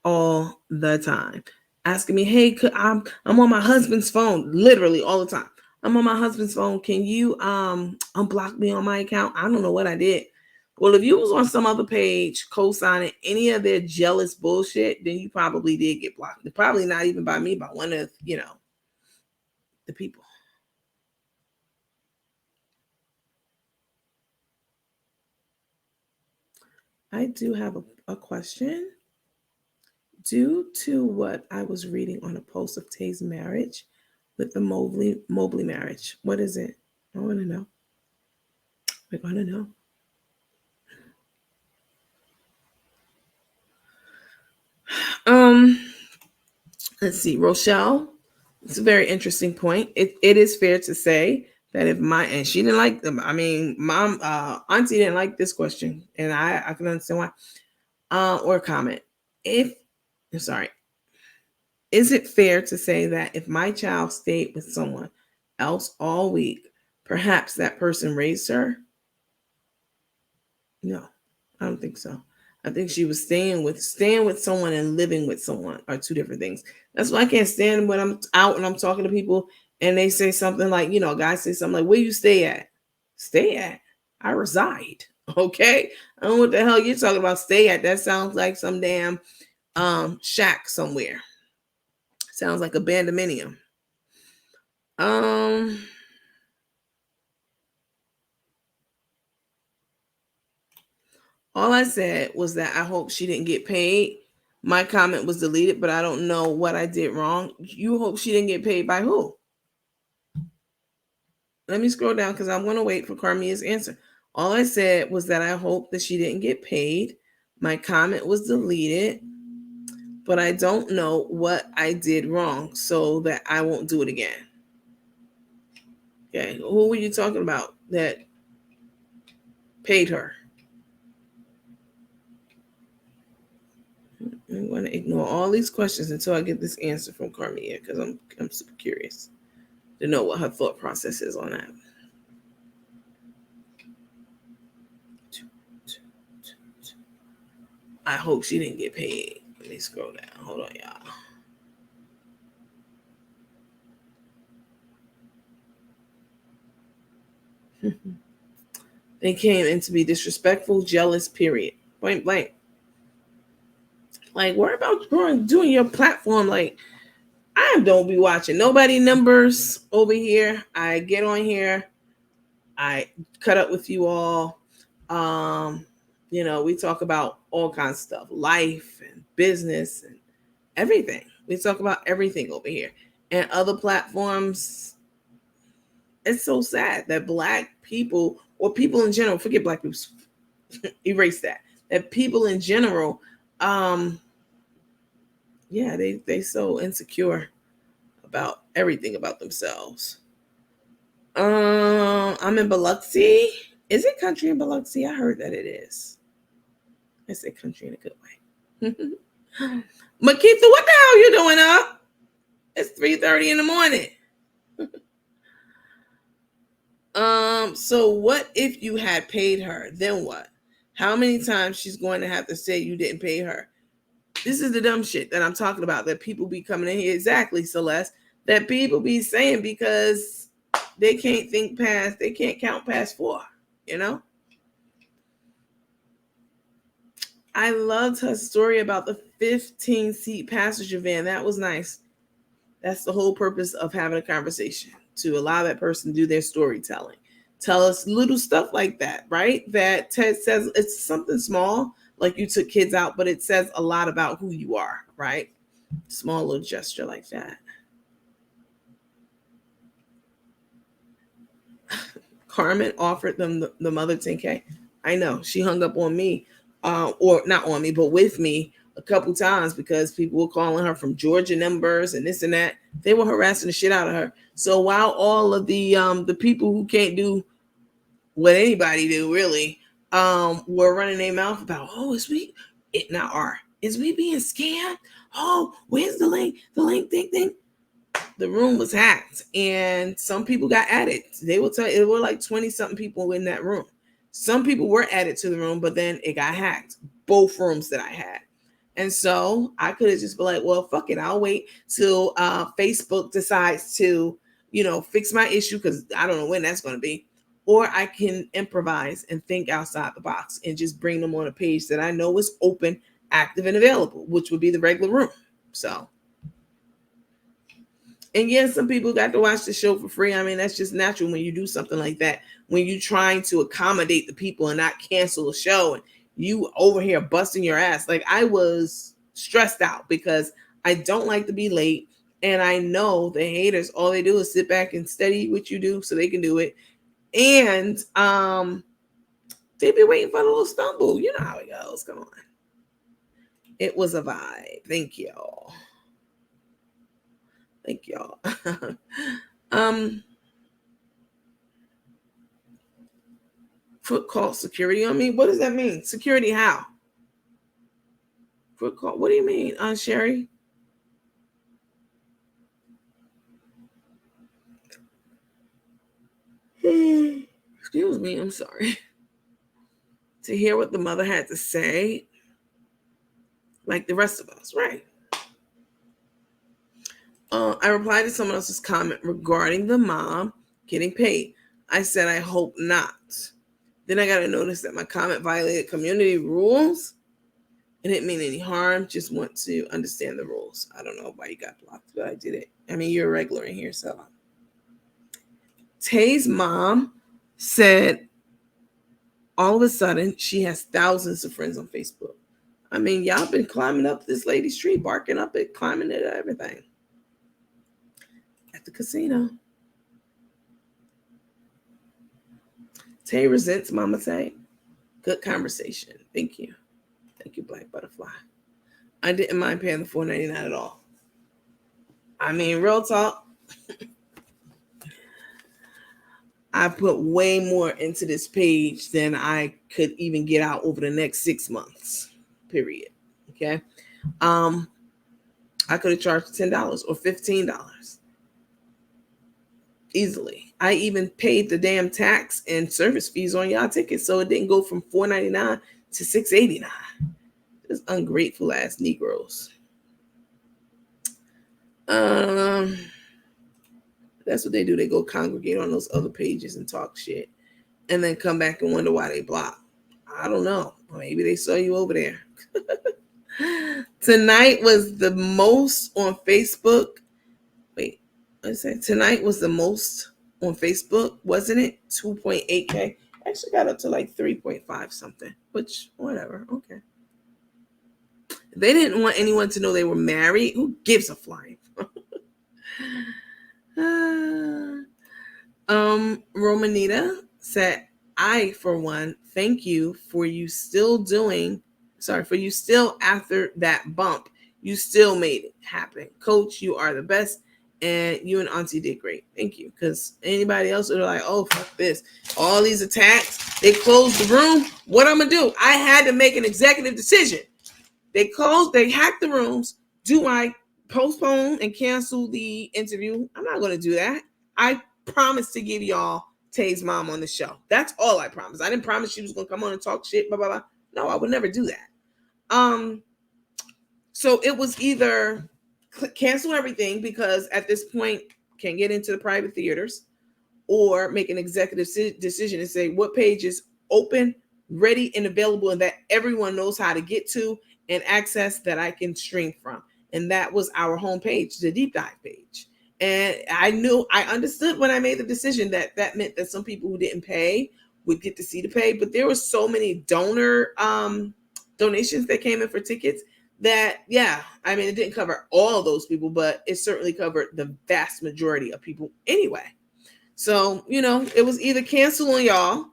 all the time asking me, "Hey, I'm on my husband's phone," literally all the time. "I'm on my husband's phone. Can you unblock me on my account?" I don't know what I did. Well, if you was on some other page co-signing any of their jealous bullshit, then you probably did get blocked. Probably not even by me, by one of, the people. I do have a question. Due to what I was reading on a post of Tay's marriage with the Mobley marriage, what is it? I want to know. I want to know. Let's see, Rochelle. It's a very interesting point. It is fair to say that if and she didn't like them. I mean, mom, auntie didn't like this question, and I can understand why. Or comment. Sorry, is it fair to say that if my child stayed with someone else all week, perhaps that person raised her? No, I don't think so. I think she was staying with someone and living with someone are two different things. That's why I can't stand when I'm out and I'm talking to people and they say something like, guys say something like, "Where you stay at?" Stay at? I reside. Okay. I don't know what the hell you're talking about. Stay at. That sounds like some damn shack somewhere. Sounds like a bandominium. All I said was that I hope she didn't get paid. My comment was deleted, but I don't know what I did wrong. You hope she didn't get paid by who? Let me scroll down because I'm going to wait for Carmia's answer. All I said was that I hope that she didn't get paid. My comment was deleted, but I don't know what I did wrong so that I won't do it again. Okay, who were you talking about that paid her? I'm going to ignore all these questions until I get this answer from Carmia because I'm super curious to know what her thought process is on that. I hope she didn't get paid. Let me scroll down. Hold on, y'all. They came in to be disrespectful, jealous, period. Point blank. Like, worry about doing your platform. Like, I don't be watching nobody numbers over here. I get on here. I cut up with you all. We talk about all kinds of stuff, life and business and everything. We talk about everything over here. And other platforms, it's so sad that Black people or people in general, forget Black people, erase that people in general, they so insecure about everything about themselves. I'm in Biloxi. Is it country in Biloxi? I heard that it is. I say country in a good way. Makitha, what the hell you doing up? It's 3:30 in the morning. So what if you had paid her? Then what? How many times she's going to have to say you didn't pay her? This is the dumb shit that I'm talking about that people be coming in here. Exactly, Celeste. That people be saying because they can't count past 4, I loved her story about the 15-seat passenger van. That was nice. That's the whole purpose of having a conversation, to allow that person to do their storytelling. Tell us little stuff like that, right? That Ted says it's something small, like you took kids out, but it says a lot about who you are, right? Small little gesture like that. Carmen offered them the mother 10K. I know she hung up on me, or not on me, but with me a couple times because people were calling her from Georgia numbers and this and that. They were harassing the shit out of her. So while all of the people who can't do what anybody do really were running their mouth about, oh, is we it not are is we being scammed? Oh, where's the link? The link thing. The room was hacked and some people got added. They will tell you it were like 20 something people in that room. Some people were added to the room, but then it got hacked. Both rooms that I had. And so I could have just been like, well, fuck it. I'll wait till Facebook decides to, fix my issue because I don't know when that's going to be. Or I can improvise and think outside the box and just bring them on a page that I know is open, active, and available, which would be the regular room. So. And yes, some people got to watch the show for free. I mean, that's just natural when you do something like that. When you're trying to accommodate the people and not cancel a show and you over here busting your ass. Like I was stressed out because I don't like to be late. And I know the haters, all they do is sit back and study what you do so they can do it. And they be waiting for the little stumble. You know how it goes. Come on. It was a vibe. Thank y'all. Thank y'all. Foot call security on me. What does that mean? Security how? Foot call. What do you mean, Sherry? Excuse me. I'm sorry. To hear what the mother had to say, like the rest of us, right? I replied to someone else's comment regarding the mom getting paid. I said, I hope not. Then I got to notice that my comment violated community rules. It didn't mean any harm. Just want to understand the rules. I don't know why you got blocked, but I did it. I mean, you're a regular in here, so. Tay's mom said all of a sudden she has thousands of friends on Facebook. I mean, y'all been climbing up this lady's tree, barking up it, climbing it, everything. At the casino. Tay resents Mama Tay. Good conversation. Thank you. Thank you, Black Butterfly. I didn't mind paying the $4.99 at all. I mean, real talk. I put way more into this page than I could even get out over the next 6 months. Period. Okay. I could have charged $10 or $15 easily. I even paid the damn tax and service fees on y'all tickets, so it didn't go from $4.99 to $6.89. This ungrateful ass Negroes. That's what they do. They go congregate on those other pages and talk shit, and then come back and wonder why they blocked. I don't know. Maybe they saw you over there. Tonight was the most on Facebook. Wait, let's say tonight was the most on Facebook, wasn't it? 2.8K. Actually got up to like 3.5 something, which whatever. Okay. They didn't want anyone to know they were married. Who gives a flying? Romanita said, I, for one, thank you for you still after that bump, you still made it happen. Coach, you are the best. And you and Auntie did great. Thank you. Because anybody else would be like, oh, fuck this. All these attacks. They closed the room. What I'm going to do? I had to make an executive decision. They hacked the rooms. Do I postpone and cancel the interview? I'm not going to do that. I promised to give y'all Tay's mom on the show. That's all I promised. I didn't promise she was going to come on and talk shit, blah, blah, blah. No, I would never do that. So it was either cancel everything because at this point can't get into the private theaters, or make an executive decision and say what page is open, ready, and available, and that everyone knows how to get to and access that I can stream from. and that was our homepage, the deep dive page. And I understood when I made the decision that that meant that some people who didn't pay would get to see the pay, but there were so many donations that came in for tickets that, yeah, I mean, it didn't cover all of those people, but it certainly covered the vast majority of people anyway. So, it was either cancel on y'all,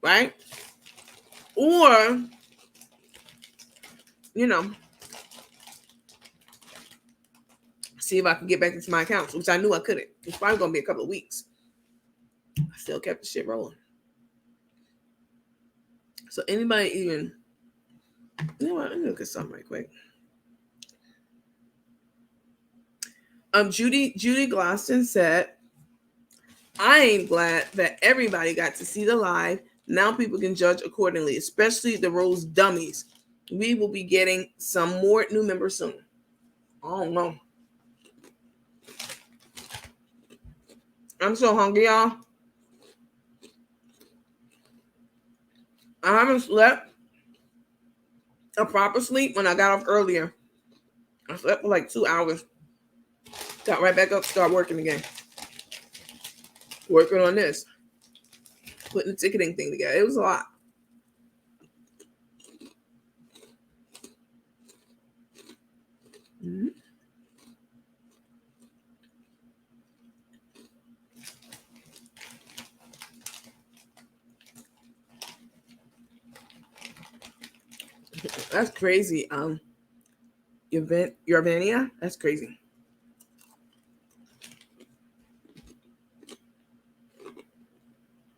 right? Or, see if I can get back into my accounts, which I knew I couldn't. It's probably going to be a couple of weeks. I still kept the shit rolling. So anybody even, let me look at something right quick. Judy Gloston said, I am glad that everybody got to see the live. Now people can judge accordingly, especially the Rose dummies. We will be getting some more new members soon. I don't know. I'm so hungry, y'all. I haven't slept a proper sleep when I got off earlier. I slept for like 2 hours. Got right back up, start working again. Working on this. Putting the ticketing thing together. It was a lot. Mm-hmm. That's crazy. Yovania? That's crazy.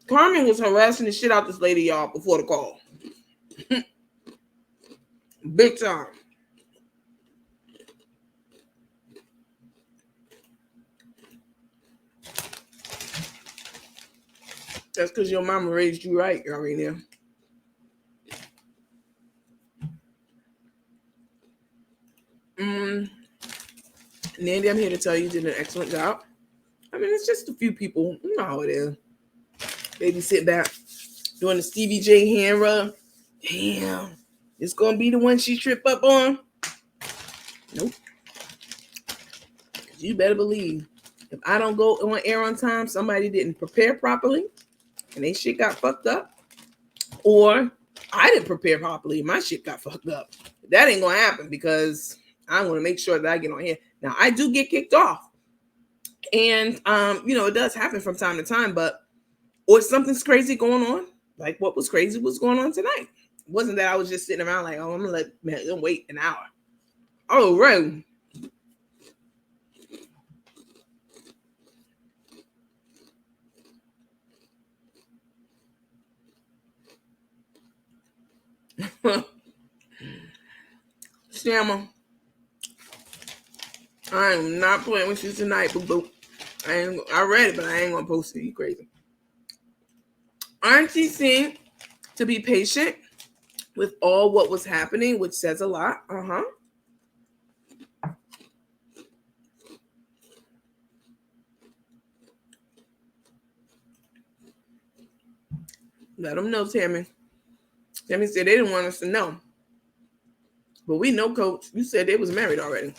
Carmen was harassing the shit out this lady, y'all, before the call. Big time. That's because your mama raised you right, Yovania. Nandy, I'm here to tell you did an excellent job. I mean, it's just a few people. You know how it is. Baby sit back doing the Stevie J hand rub. Damn. It's going to be the one she tripped up on? Nope. You better believe. If I don't go on air on time, somebody didn't prepare properly and they shit got fucked up. Or I didn't prepare properly and my shit got fucked up. That ain't going to happen because I want to make sure that I get on here. Now, I do get kicked off. And, it does happen from time to time, or something's crazy going on. Like what was crazy was going on tonight. It wasn't that I was just sitting around like, oh, I'm going to let them wait an hour. Oh, right. Stammer. I am not playing with you tonight, boo-boo. I read it, but I ain't gonna post it. You crazy. Aren't you seeing to be patient with all what was happening, which says a lot? Let them know, Tammy. Tammy said they didn't want us to know. But we know, Coach. You said they was married already.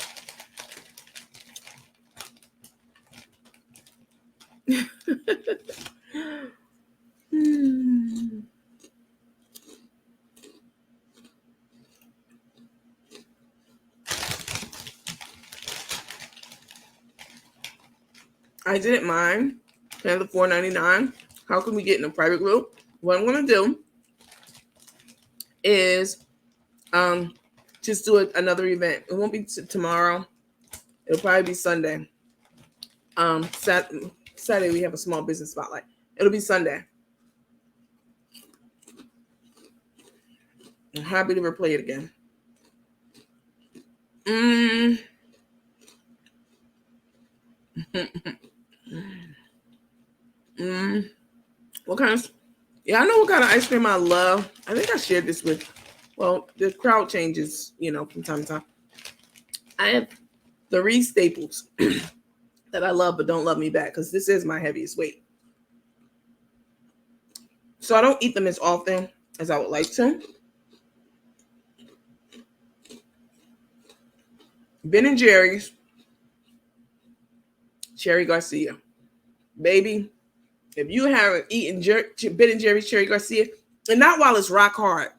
I didn't mind paying the $4.99. How can we get in a private group? What I'm gonna do is just do another event. It won't be tomorrow. It'll probably be Sunday. Saturday we have a small business spotlight. It'll be Sunday. I'm happy to replay it again. What kind of? Yeah, I know what kind of ice cream I love. I think I shared this with. Well, the crowd changes, from time to time. I have 3 staples that I love but don't love me back because this is my heaviest weight. So I don't eat them as often as I would like to. Ben and Jerry's Cherry Garcia. Baby, if you haven't eaten Ben and Jerry's Cherry Garcia, and not while it's rock hard,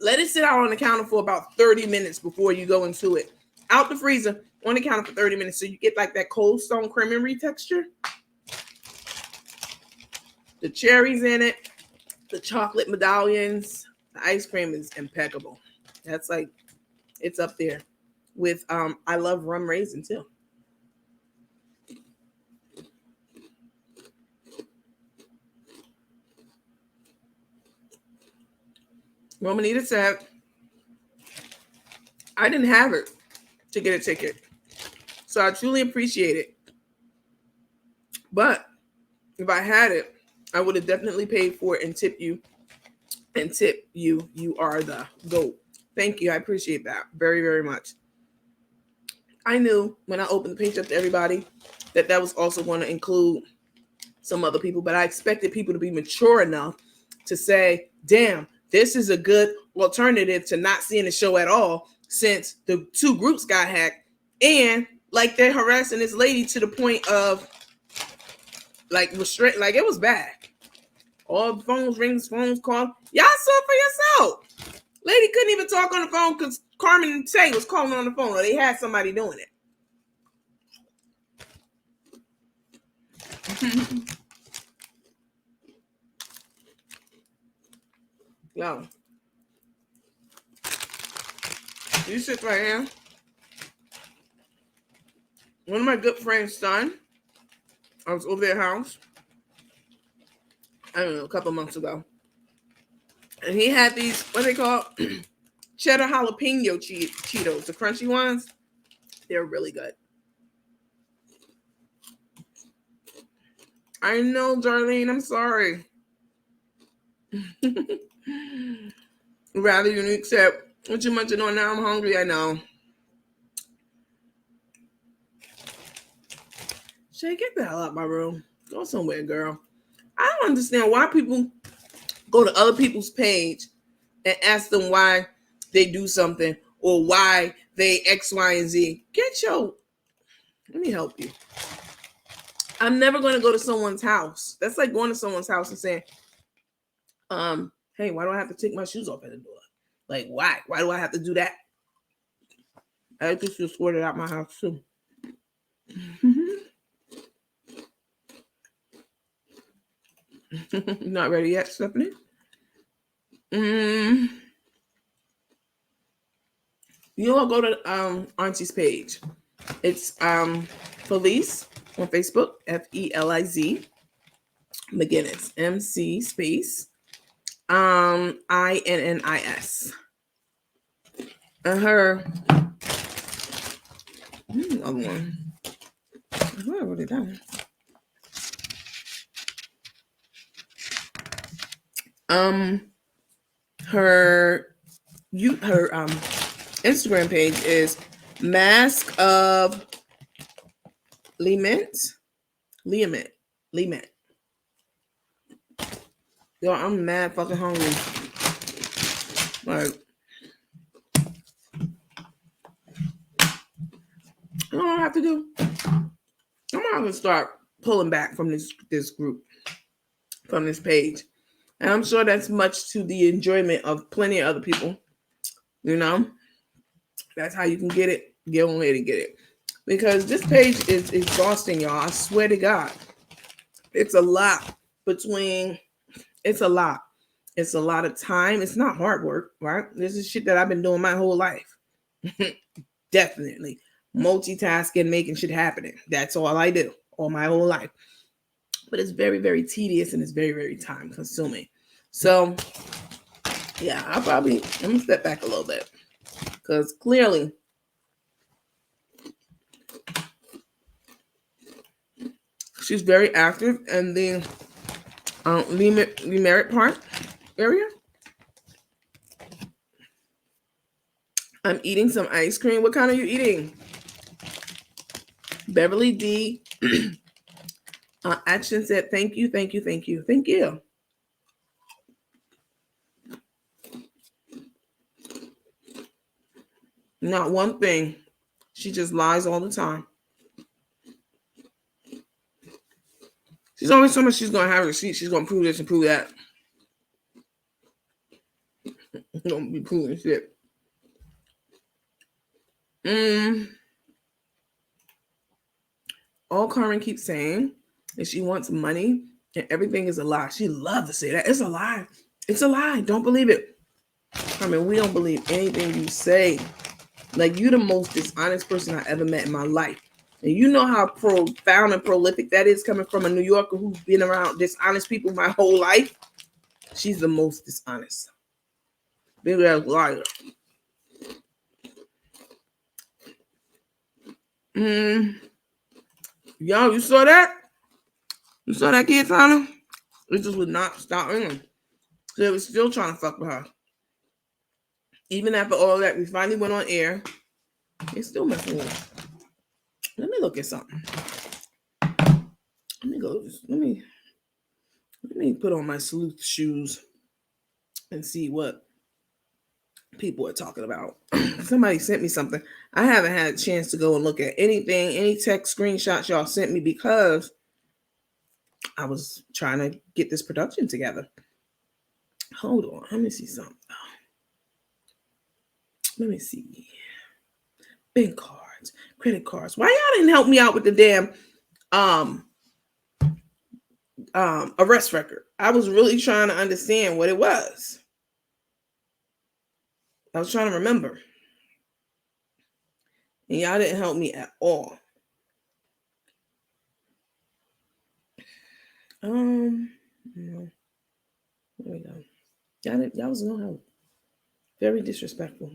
let it sit out on the counter for about 30 minutes before you go into it. Out the freezer, on the counter for 30 minutes, so you get like that Cold Stone creamery texture. The cherries in it, the chocolate medallions, the ice cream is impeccable. That's like, it's up there with, I love rum raisin too. Romanita said, I didn't have it to get a ticket, so I truly appreciate it. But if I had it, I would have definitely paid for it and tip you. And tip you. You are the GOAT. Thank you. I appreciate that very, very much. I knew when I opened the page up to everybody that was also going to include some other people, but I expected people to be mature enough to say, damn, this is a good alternative to not seeing the show at all, since the two groups got hacked, and like they're harassing this lady to the point of like restrict, like it was bad. All the phones rings, phones call. Y'all saw for yourself. Lady couldn't even talk on the phone because Carmen and Tay was calling on the phone, or they had somebody doing it. Yo, you sit right here. One of my good friend's son, I was over their house, I don't know, a couple months ago. And he had these, what they call cheddar jalapeno Cheetos, the crunchy ones. They're really good. I know, Darlene, I'm sorry. Rather unique except what you munching on now? I'm hungry, I know. Shay, get the hell out of my room. Go somewhere, girl. I don't understand why people go to other people's page and ask them why they do something or why they X, Y, and Z. Let me help you. I'm never going to go to someone's house. That's like going to someone's house and saying, hey, why do I have to take my shoes off at the door? Like, why? Why do I have to do that? I just escorted out my house too. Not ready yet, Stephanie? You all go to Auntie's page. It's Feliz on Facebook, Feliz McGinnis, MC space INNIS. And her other one. I wrote it down. Her Instagram page is Mask of Liment. Yo, I'm mad fucking hungry. Like, you know what I have to do? I'm gonna have to start pulling back from this group, from this page. And I'm sure that's much to the enjoyment of plenty of other people. You know? That's how you can get it. Get on there to get it. Because this page is exhausting, y'all. I swear to God. It's a lot It's a lot. It's a lot of time. It's not hard work, right? This is shit that I've been doing my whole life. Definitely. Multitasking, making shit happening. That's all I do all my whole life. But it's very, very tedious and it's very, very time consuming. So, yeah, I'm going to step back a little bit. Because clearly, she's very active in the Leimert Park area. I'm eating some ice cream. What kind are you eating? Beverly D. Action said, thank you. Not one thing She just lies all the time. She's always so much she's gonna have receipts. She's gonna prove this and prove that. Don't be proving shit. All Carmen keeps saying is she wants money and everything is a lie. She loves to say that. It's a lie. It's a lie. Don't believe it. Carmen, we don't believe anything you say. Like, you the most dishonest person I ever met in my life. And you know how profound and prolific that is coming from a New Yorker who's been around dishonest people my whole life. She's the most dishonest. Big ass liar. Y'all, you saw that? You saw that kid, Tyler? It just would not stop ringing. So they was still trying to fuck with her. Even after all that, we finally went on air. They still messing with her. Let me look at something. Let me go. Let me put on my sleuth shoes and see what people are talking about. Somebody sent me something. I haven't had a chance to go and look at anything, any text screenshots y'all sent me because I was trying to get this production together. Hold on. Let me see something. Let me see. Bank cards, credit cards. Why y'all didn't help me out with the damn arrest record? I was really trying to understand what it was. I was trying to remember. And y'all didn't help me at all. No. There we go. Y'all was no help. Very disrespectful.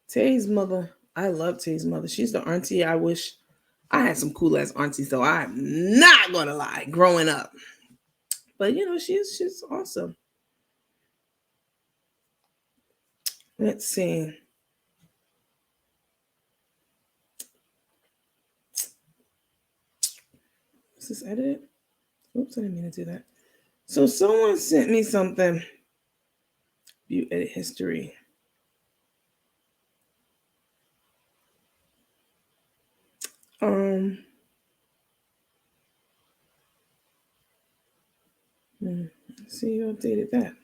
Tay's mother. I love Tay's mother. She's the auntie I wish I had some cool ass aunties, so I'm not gonna lie, growing up. But you know, she's awesome. Let's see. Is this edited? Oops, I didn't mean to do that. So someone sent me something. View edit history. Let's see, you updated that.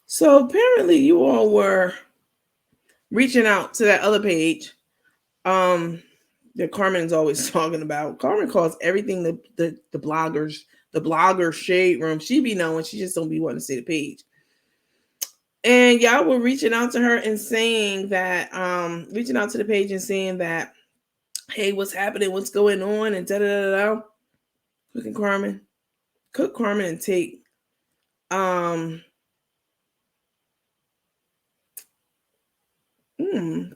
So apparently you all were reaching out to that other page that Carmen's always talking about. Carmen calls everything the bloggers, the blogger shade room. She be knowing, she just don't be wanting to see the page. And y'all were reaching out to her and saying that, reaching out to the page and saying that, hey, what's happening? What's going on? And da-da-da-da. Cooking Carmen. Cook Carmen and take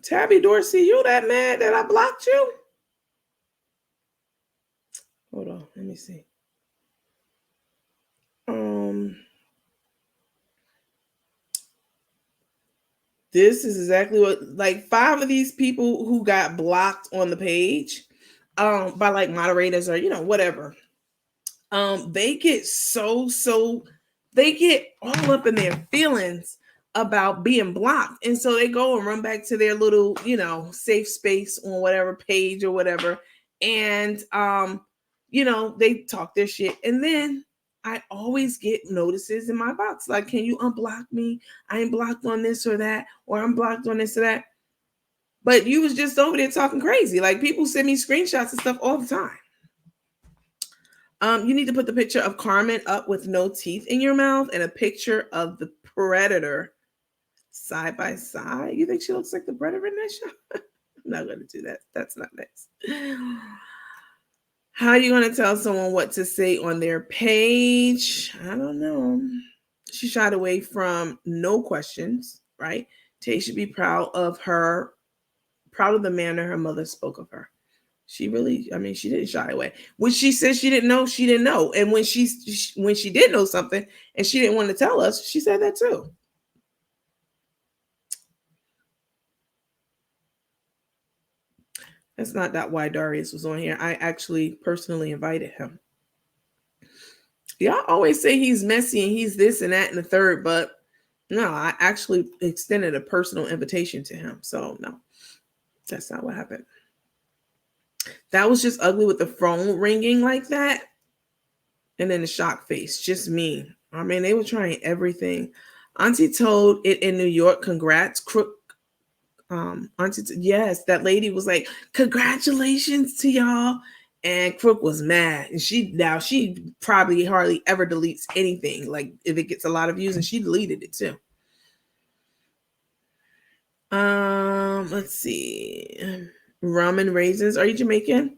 Tabby Dorsey, you that mad that I blocked you? Hold on, let me see. This is exactly what, like 5 of these people who got blocked on the page by like moderators or, you know, whatever. They get they get all up in their feelings about being blocked. And so they go and run back to their little, you know, safe space on whatever page or whatever. And you know, they talk their shit. And then I always get notices in my box like, can you unblock me? I ain't blocked on this or that, or I'm blocked on this or that. But you was just over there talking crazy. Like, people send me screenshots and stuff all the time. You need to put the picture of Carmen up with no teeth in your mouth and a picture of the predator side by side. You think she looks like the predator in that shot? I'm not going to do that. That's not nice. How are you going to tell someone what to say on their page? I don't know. She shied away from no questions, right? Tay should be proud of the manner her mother spoke of her. She really, I mean, she didn't shy away. When she said she didn't know, she didn't know. And when she did know something and she didn't want to tell us, she said that too. That's not that why Darius was on here. I actually personally invited him. Y'all always say he's messy and he's this and that and the third, but no, I actually extended a personal invitation to him. So no, that's not what happened. That was just ugly with the phone ringing like that. And then the shock face, just me. I mean, they were trying everything. Auntie told it in New York, congrats, Crook. Yes, that lady was like, congratulations to y'all. And Crook was mad. And she probably hardly ever deletes anything. Like if it gets a lot of views, and she deleted it too. Let's see. Rum and raisins. Are you Jamaican?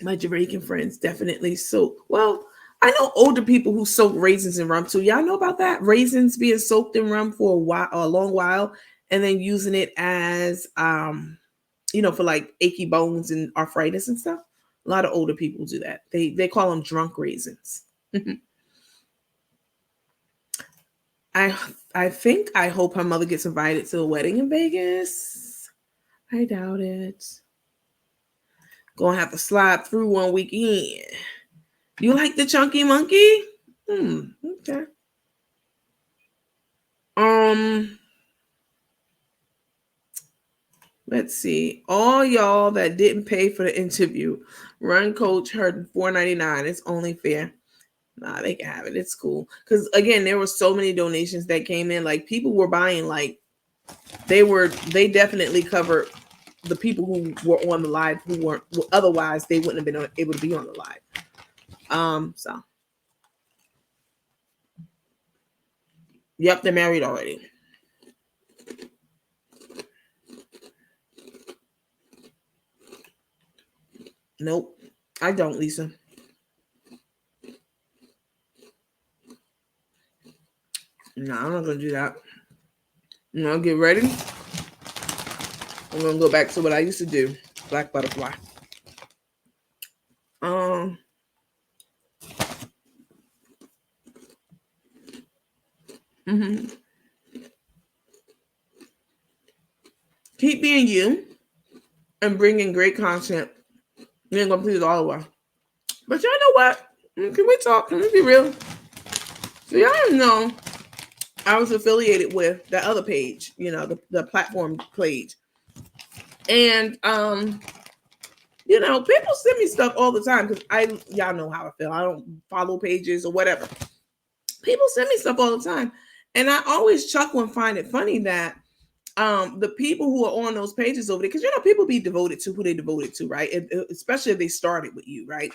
My Jamaican friends definitely soak. Well, I know older people who soak raisins in rum too. Y'all know about that? Raisins being soaked in rum for a long while, and then using it as for like achy bones and arthritis and stuff. A lot of older people do that. They call them drunk raisins. I hope her mother gets invited to a wedding in Vegas. I doubt it. Gonna have to slide through one weekend. You like the chunky monkey? Okay. Let's see. All y'all that didn't pay for the interview, run coach heard $4.99. It's only fair. Nah, they can have it. It's cool. Because again, there were so many donations that came in. Like people were buying, like they definitely covered the people who were on the live who weren't otherwise they wouldn't have been able to be on the live. So yep, they're married already. Nope, I don't, Lisa. No, I'm not gonna do that. Get ready. I'm gonna go back to what I used to do. Black butterfly. Keep being you and bringing great content. You ain't gonna please all of us. But y'all know what? Can we talk? Can we be real? So y'all know I was affiliated with that other page, the platform page. And people send me stuff all the time because y'all know how I feel. I don't follow pages or whatever. People send me stuff all the time. And I always chuckle and find it funny that the people who are on those pages over there, because people be devoted to who they devoted to, right? Especially if they started with you, right?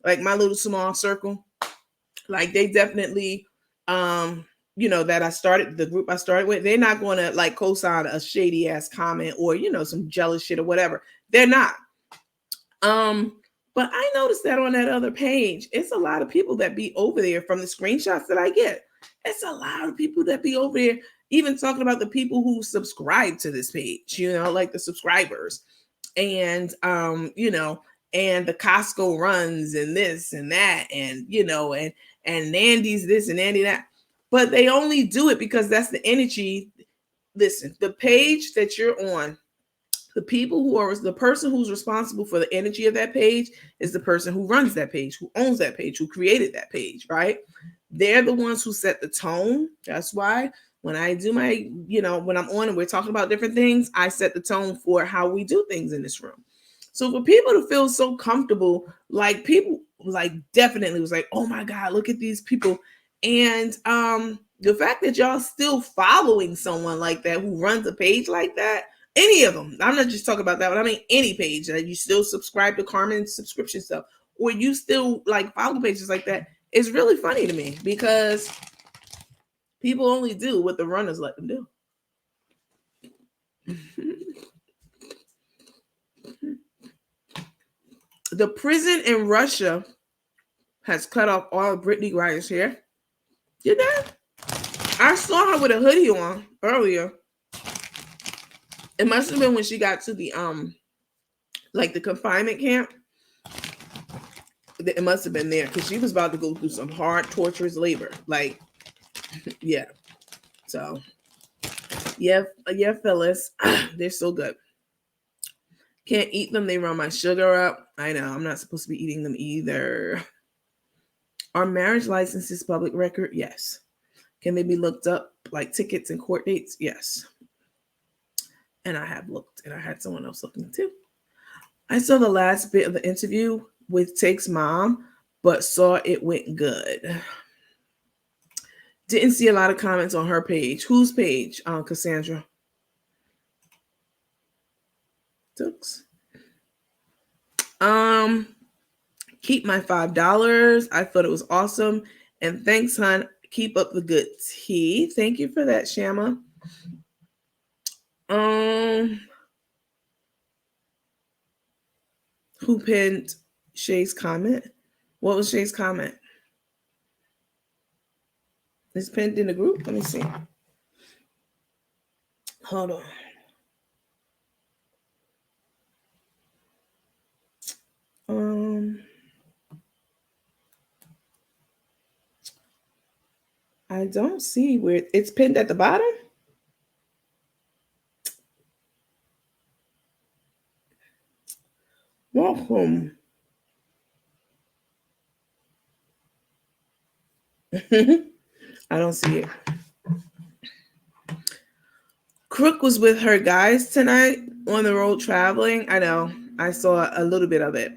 Like my little small circle, like they definitely that I started the group I started with, they're not going to like co-sign a shady ass comment or some jealous shit or whatever. They're not. But I noticed that on that other page, it's a lot of people that be over there from the screenshots that I get. It's a lot of people that be over there, even talking about the people who subscribe to this page, like the subscribers. And and the Costco runs and this and that, and and Nandy's this and Nandy that. But they only do it because that's the energy. Listen, the page that you're on, the people who are the person who's responsible for the energy of that page is the person who runs that page, who owns that page, who created that page, right? They're the ones who set the tone. That's why when I do my, when I'm on and we're talking about different things, I set the tone for how we do things in this room. So for people to feel so comfortable, like people like definitely was like, oh my God, look at these people. And the fact that y'all still following someone like that who runs a page like that, any of them, I'm not just talking about that, but I mean any page that you still subscribe to Carmen's subscription stuff, or you still like follow pages like that, is really funny to me because people only do what the runners let them do. The prison in Russia has cut off all of Brittany Griner's hair. Did that? I saw her with a hoodie on earlier. It must have been when she got to the like the confinement camp. It must have been there because she was about to go through some hard, torturous labor. Like, yeah. So, yeah, Phyllis, they're so good. Can't eat them. They run my sugar up. I know. I'm not supposed to be eating them either. Are marriage licenses public record? Yes. Can they be looked up like tickets and court dates? Yes. And I have looked, and I had someone else looking too. I saw the last bit of the interview with Take's mom, but saw it went good. Didn't see a lot of comments on her page. Whose page? Cassandra. Tooks. Keep my $5. I thought it was awesome. And thanks, hon. Keep up the good tea. Thank you for that, Shama. Who pinned Shay's comment? What was Shay's comment? It's pinned in the group. Let me see. Hold on. I don't see where it's pinned at the bottom. Welcome. I don't see it. Crook was with her guys tonight on the road traveling. I know. I saw a little bit of it.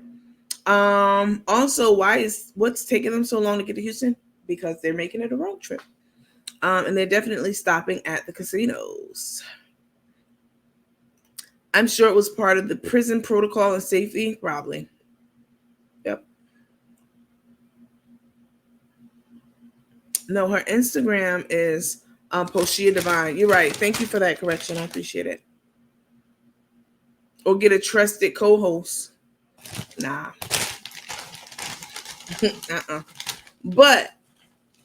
Also, what's taking them so long to get to Houston? Because they're making it a road trip. And they're definitely stopping at the casinos. I'm sure it was part of the prison protocol and safety, probably. Yep. No, her Instagram is Poshia Divine. You're right. Thank you for that correction. I appreciate it. Or get a trusted co-host. Nah. But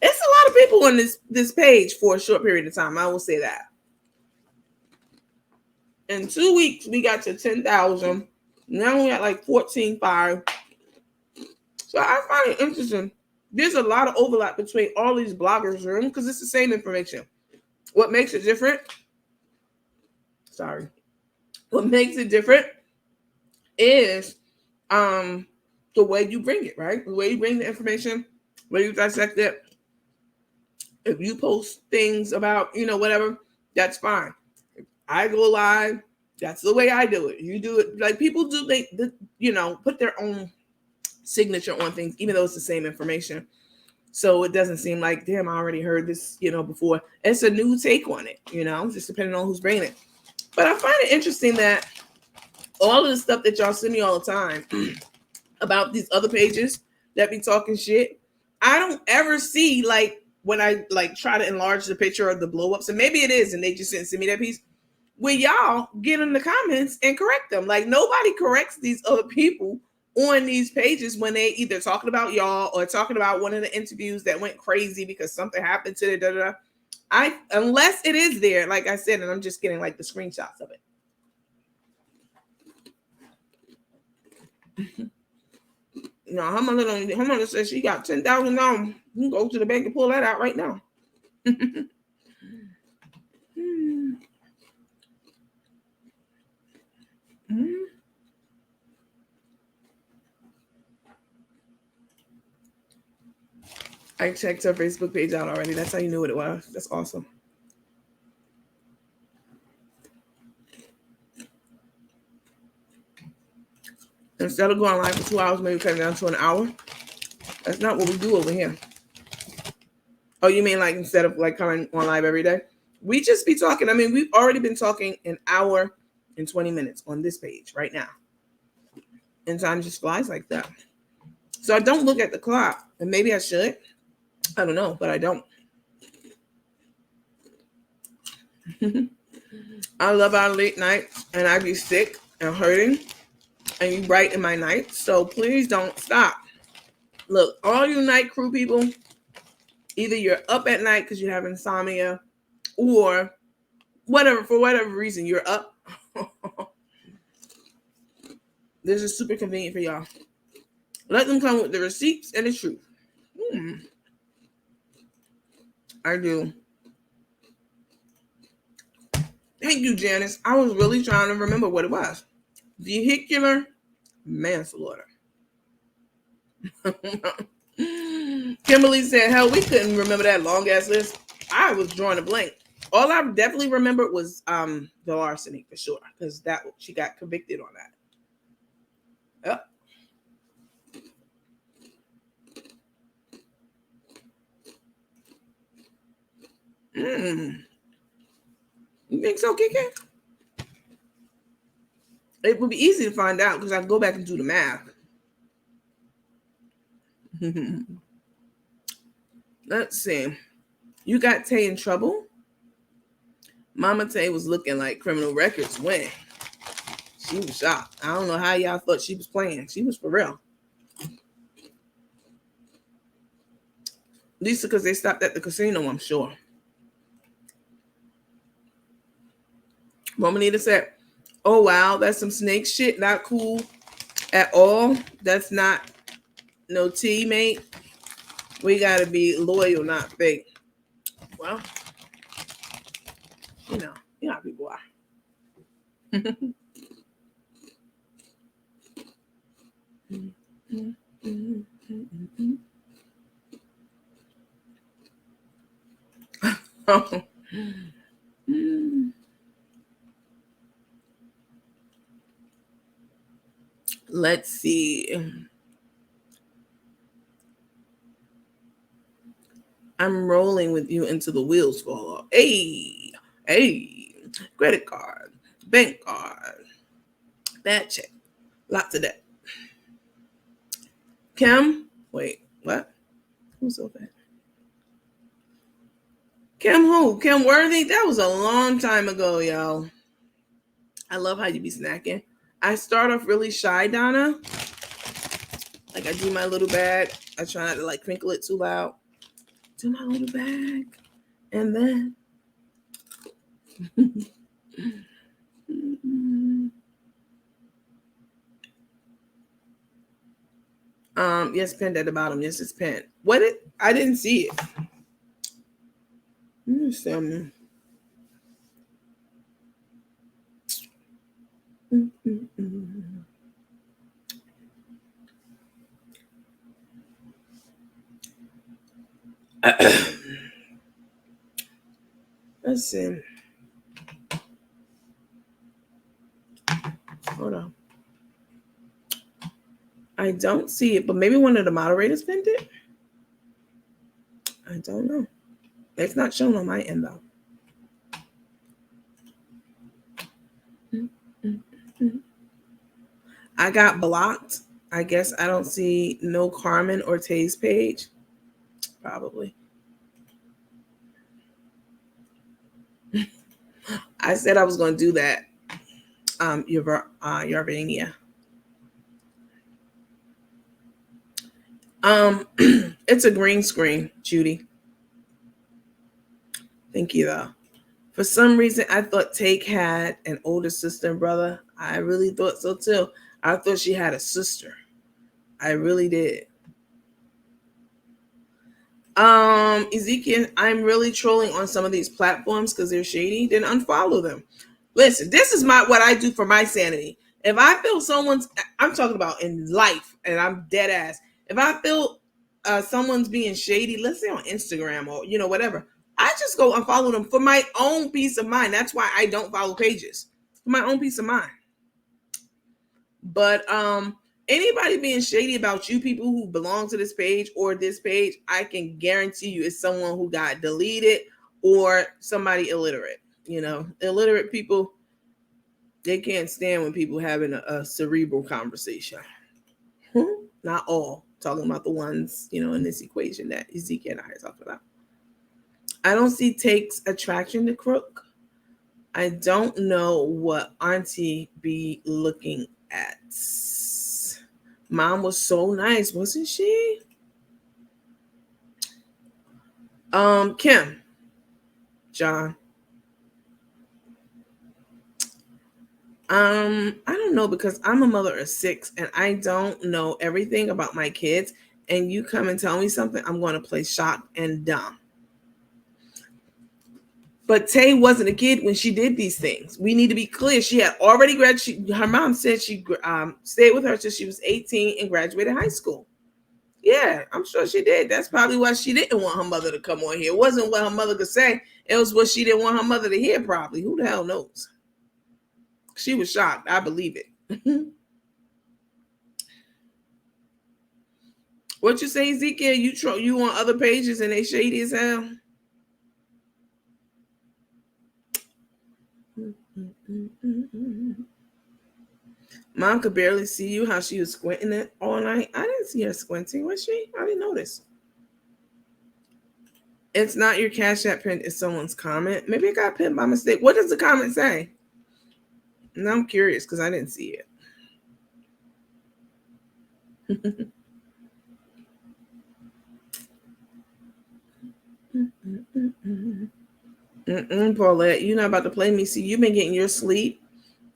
it's a lot of people on this page for a short period of time. I will say that. In 2 weeks, we got to 10,000. Now we got like 14,500. So I find it interesting. There's a lot of overlap between all these bloggers' rooms because it's the same information. What makes it different? What makes it different is the way you bring it, right? The way you bring the information, the way you dissect it. If you post things about, whatever, that's fine. If I go live, that's the way I do it. You do it like people do. They put their own signature on things, even though it's the same information. So it doesn't seem like, damn, I already heard this, before. It's a new take on it, just depending on who's bringing it. But I find it interesting that all of the stuff that y'all send me all the time about these other pages that be talking shit, I don't ever see, like, when I try to enlarge the picture of the blow ups, and maybe it is, and they just didn't send me that piece, where y'all get in the comments and correct them. Like, nobody corrects these other people on these pages when they either talking about y'all or talking about one of the interviews that went crazy because something happened to it. Unless it is there, like I said, and I'm just getting like the screenshots of it. Hamala says she got $10,000. You can go to the bank and pull that out right now. I checked her Facebook page out already. That's how you knew what it was. That's awesome. Instead of going live for 2 hours, maybe cut it down to an hour. That's not what we do over here. Oh, you mean like instead of like coming on live every day? We just be talking. I mean, we've already been talking an hour and 20 minutes on this page right now. And time just flies like that. So I don't look at the clock. And maybe I should. I don't know, but I don't. I love our late nights, and I be sick and hurting, and you brighten my night. So please don't stop. Look, all you night crew people, either you're up at night because you have insomnia, or whatever, for whatever reason you're up. This is super convenient for y'all. Let them come with the receipts and the truth. I do. Thank you, Janice. I was really trying to remember what it was. Vehicular manslaughter. Kimberly said, hell, we couldn't remember that long ass list. I was drawing a blank. All I definitely remembered was the larceny for sure, because that she got convicted on that. Yep. You think so, Kiki? It would be easy to find out because I can go back and do the math. Let's see. You got Tay in trouble? Mama Tay was looking like criminal records when she was shocked. I don't know how y'all thought she was playing. She was for real. Lisa, because they stopped at the casino, I'm sure. Romanita said, oh, wow, that's some snake shit. Not cool at all. That's not no tea, mate. We got to be loyal, not fake. Well, you know how people are. Let's see. I'm rolling with you until the wheels fall off. Hey, credit card, bank card, that check, lots of that. Kim, wait, what? Who's so bad? Kim who? Kim Worthy? That was a long time ago, y'all. I love how you be snacking. I start off really shy, Donna. Like I do my little bag. I try not to like crinkle it too loud. Do my little bag. And then yes, pinned at the bottom. Yes, it's pinned. What it? I didn't see it. Let's see. Hold on. I don't see it, but maybe one of the moderators pinned it. I don't know. It's not shown on my end, though. I got blocked. I guess I don't see no Carmen or Tay's page. Probably. I said I was going to do that. Yarvania. It's a green screen, Judy. Thank you, though. For some reason, I thought Take had an older sister and brother. I really thought so, too. I thought she had a sister. I really did. Ezekiel, I'm really trolling on some of these platforms because they're shady. Then unfollow them. Listen, this is what I do for my sanity. If I feel I'm talking about in life, and I'm dead ass. If I feel someone's being shady, let's say on Instagram or whatever, I just go unfollow them for my own peace of mind. That's why I don't follow pages, for my own peace of mind. But anybody being shady about you people who belong to this page or this page, I can guarantee you it's someone who got deleted or somebody illiterate. Illiterate people, they can't stand when people having a cerebral conversation. Not all. Talking about the ones, in this equation that Ezekiel and I are talking about. I don't see Take's attraction to Crook. I don't know what Auntie be looking at. Mom was so nice, wasn't she? Kim, John. I don't know, because I'm a mother of 6 and I don't know everything about my kids. And you come and tell me something, I'm going to play shocked and dumb. But Tay wasn't a kid when she did these things. We need to be clear. She had already graduated. Her mom said she stayed with her till she was 18 and graduated high school. Yeah, I'm sure she did. That's probably why she didn't want her mother to come on here. It wasn't what her mother could say. It was what she didn't want her mother to hear, probably. Who the hell knows? She was shocked. I believe it. What you say, Ezekiel? You on other pages and they shady as hell? Mom could barely see you. How she was squinting it all night. I didn't see her squinting. Was she? I didn't notice. It's not your Cash App print. It's someone's comment. Maybe it got pinned by mistake. What does the comment say? Now I'm curious because I didn't see it. Paulette, you're not about to play me. See, you've been getting your sleep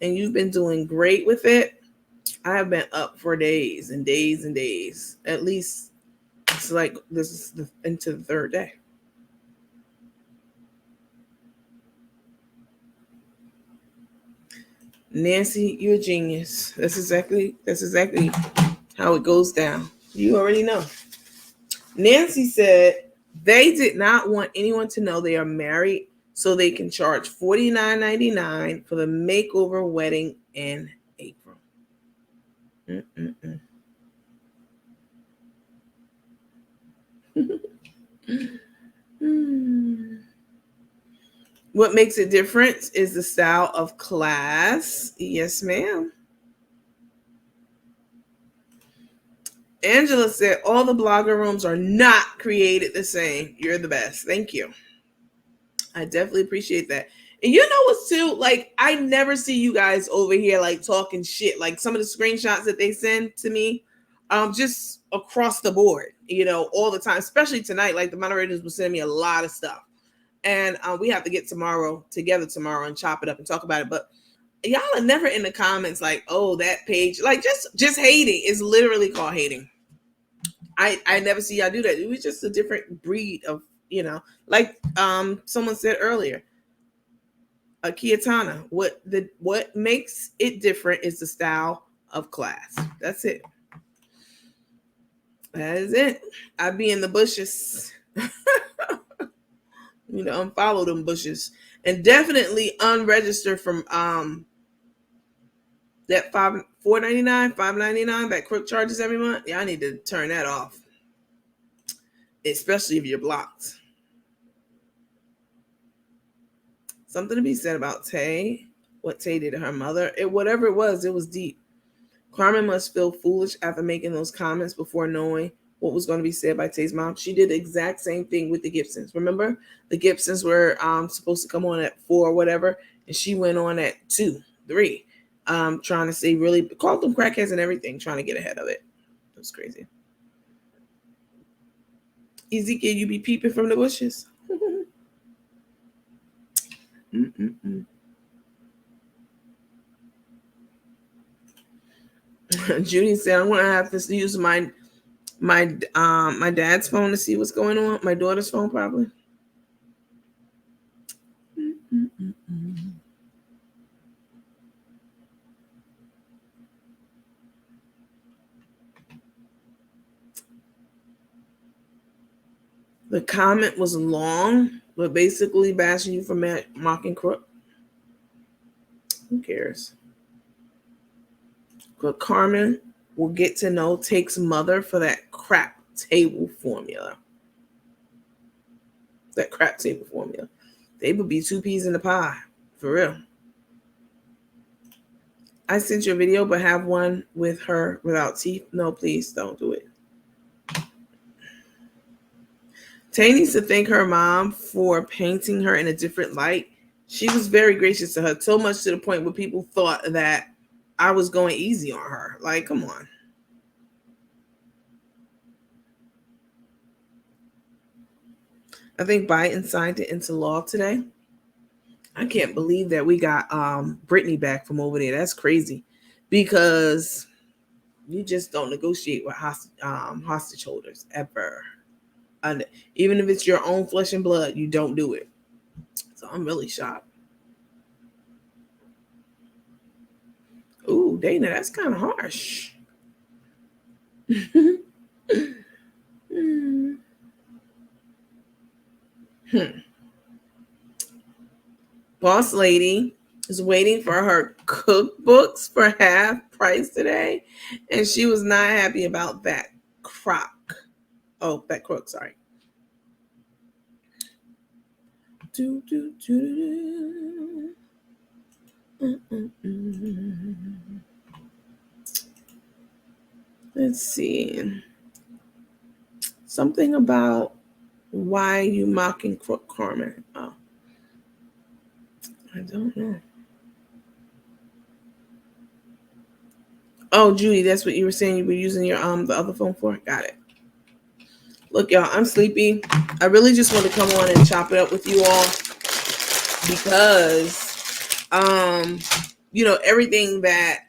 and you've been doing great with it. I have been up for days and days and days. At least it's like this is into the third day. Nancy, you're a genius. That's exactly how it goes down. You already know. Nancy said they did not want anyone to know they are married, so they can charge $49.99 for the makeover wedding in April. What makes it different is the style of class. Yes, ma'am. Angela said all the blogger rooms are not created the same. You're the best. Thank you. I definitely appreciate that. And you know what's too, like, I never see you guys over here like talking shit. Like some of the screenshots that they send to me, just across the board, all the time, especially tonight. Like the moderators will send me a lot of stuff. And we have to get together tomorrow and chop it up and talk about it. But y'all are never in the comments like, oh, that page, like just hating. It's literally called hating. I never see y'all do that. It was just a different breed of, like someone said earlier, a Kiatana. What makes it different is the style of class. That's it. That is it. I be in the bushes. Unfollow them bushes. And definitely unregister from that $4.99 that Crook charges every month. Yeah, I need to turn that off. Especially if you're blocked. Something to be said about Tay. What Tay did to her mother. Whatever it was deep. Carmen must feel foolish after making those comments before knowing what was going to be said by Tay's mom. She did the exact same thing with the Gibsons. Remember, the Gibsons were supposed to come on at 4 or whatever, and she went on at 2, 3, trying to say really called them crackheads and everything, trying to get ahead of it. It was crazy. Ezekiel, you be peeping from the bushes. Judy said, I'm gonna have to use my dad's phone to see what's going on. My daughter's phone, probably. The comment was long, but basically bashing you for mocking Crook. Who cares? But Carmen will get to know Take's mother for that crap table formula. That crap table formula. They would be 2 peas in the pie. For real. I sent you a video, but have one with her without teeth. No, please don't do it. Tay needs to thank her mom for painting her in a different light. She was very gracious to her, so much to the point where people thought that I was going easy on her. Like, come on. I think Biden signed it into law today. I can't believe that we got Brittany back from over there. That's crazy, because you just don't negotiate with hostage holders ever. And even if it's your own flesh and blood, you don't do it. So I'm really shocked. Ooh, Dana, that's kind of harsh. Boss lady is waiting for her cookbooks for half price today, and she was not happy about that crock. Oh, that crook, sorry. Do, do, do, do. Let's see. Something about why you mocking Crook Carmen. Oh, I don't know. Oh, Judy, that's what you were saying you were using your the other phone for? Got it. Look, y'all, I'm sleepy. I really just want to come on and chop it up with you all because everything that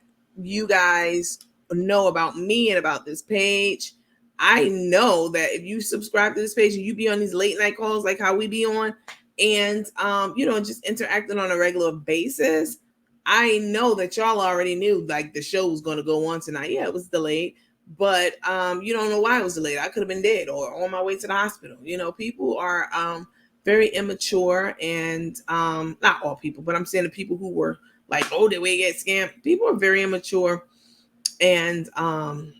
you guys know about me and about this page, I know that if you subscribe to this page and you be on these late night calls like how we be on, and just interacting on a regular basis, I know that y'all already knew like the show was going to go on tonight. Yeah, it was delayed, but you don't know why it was delayed. I could have been dead or on my way to the hospital. People are very immature, and not all people, but I'm saying the people who were like, oh, did we get scammed? People are very immature, and I'm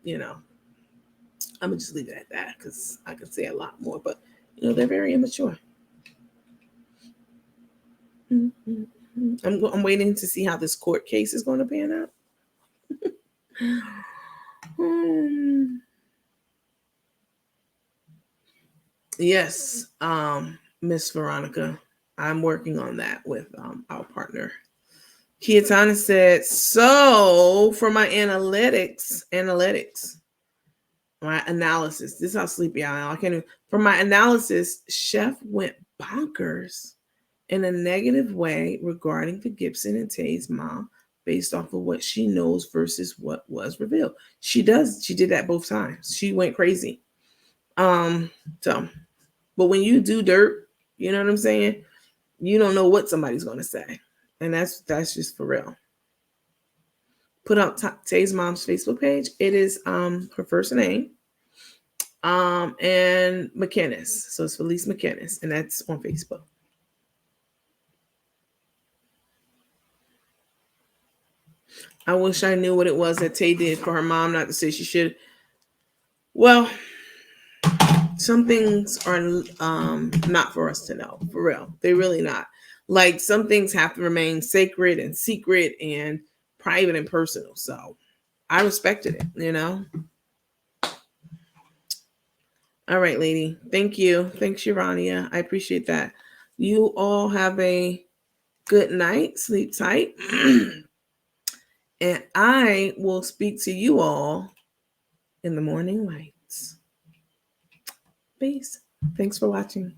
gonna just leave it at that because I could say a lot more, but they're very immature. I'm waiting to see how this court case is going to pan out. Yes, Miss Veronica, I'm working on that with our partner. Kiatana said, so for my analytics, my analysis, this is how sleepy I am. I can't even, for my analysis, Chef went bonkers in a negative way regarding the Gibson and Tay's mom based off of what she knows versus what was revealed. She did that both times. She went crazy. So, but when you do dirt, you know what I'm saying? You don't know what somebody's going to say. And that's just for real. Put up Tay's mom's Facebook page. It is her first name. And McKinnis. So it's Felice McKinnis, and that's on Facebook. I wish I knew what it was that Tay did for her mom, not to say she should. Well, some things are not for us to know, for real. They're really not. Like some things have to remain sacred and secret and private and personal. So I respected it, All right, lady. Thank you. Thanks, Urania. I appreciate that. You all have a good night. Sleep tight. And I will speak to you all in the morning lights. Peace. Thanks for watching.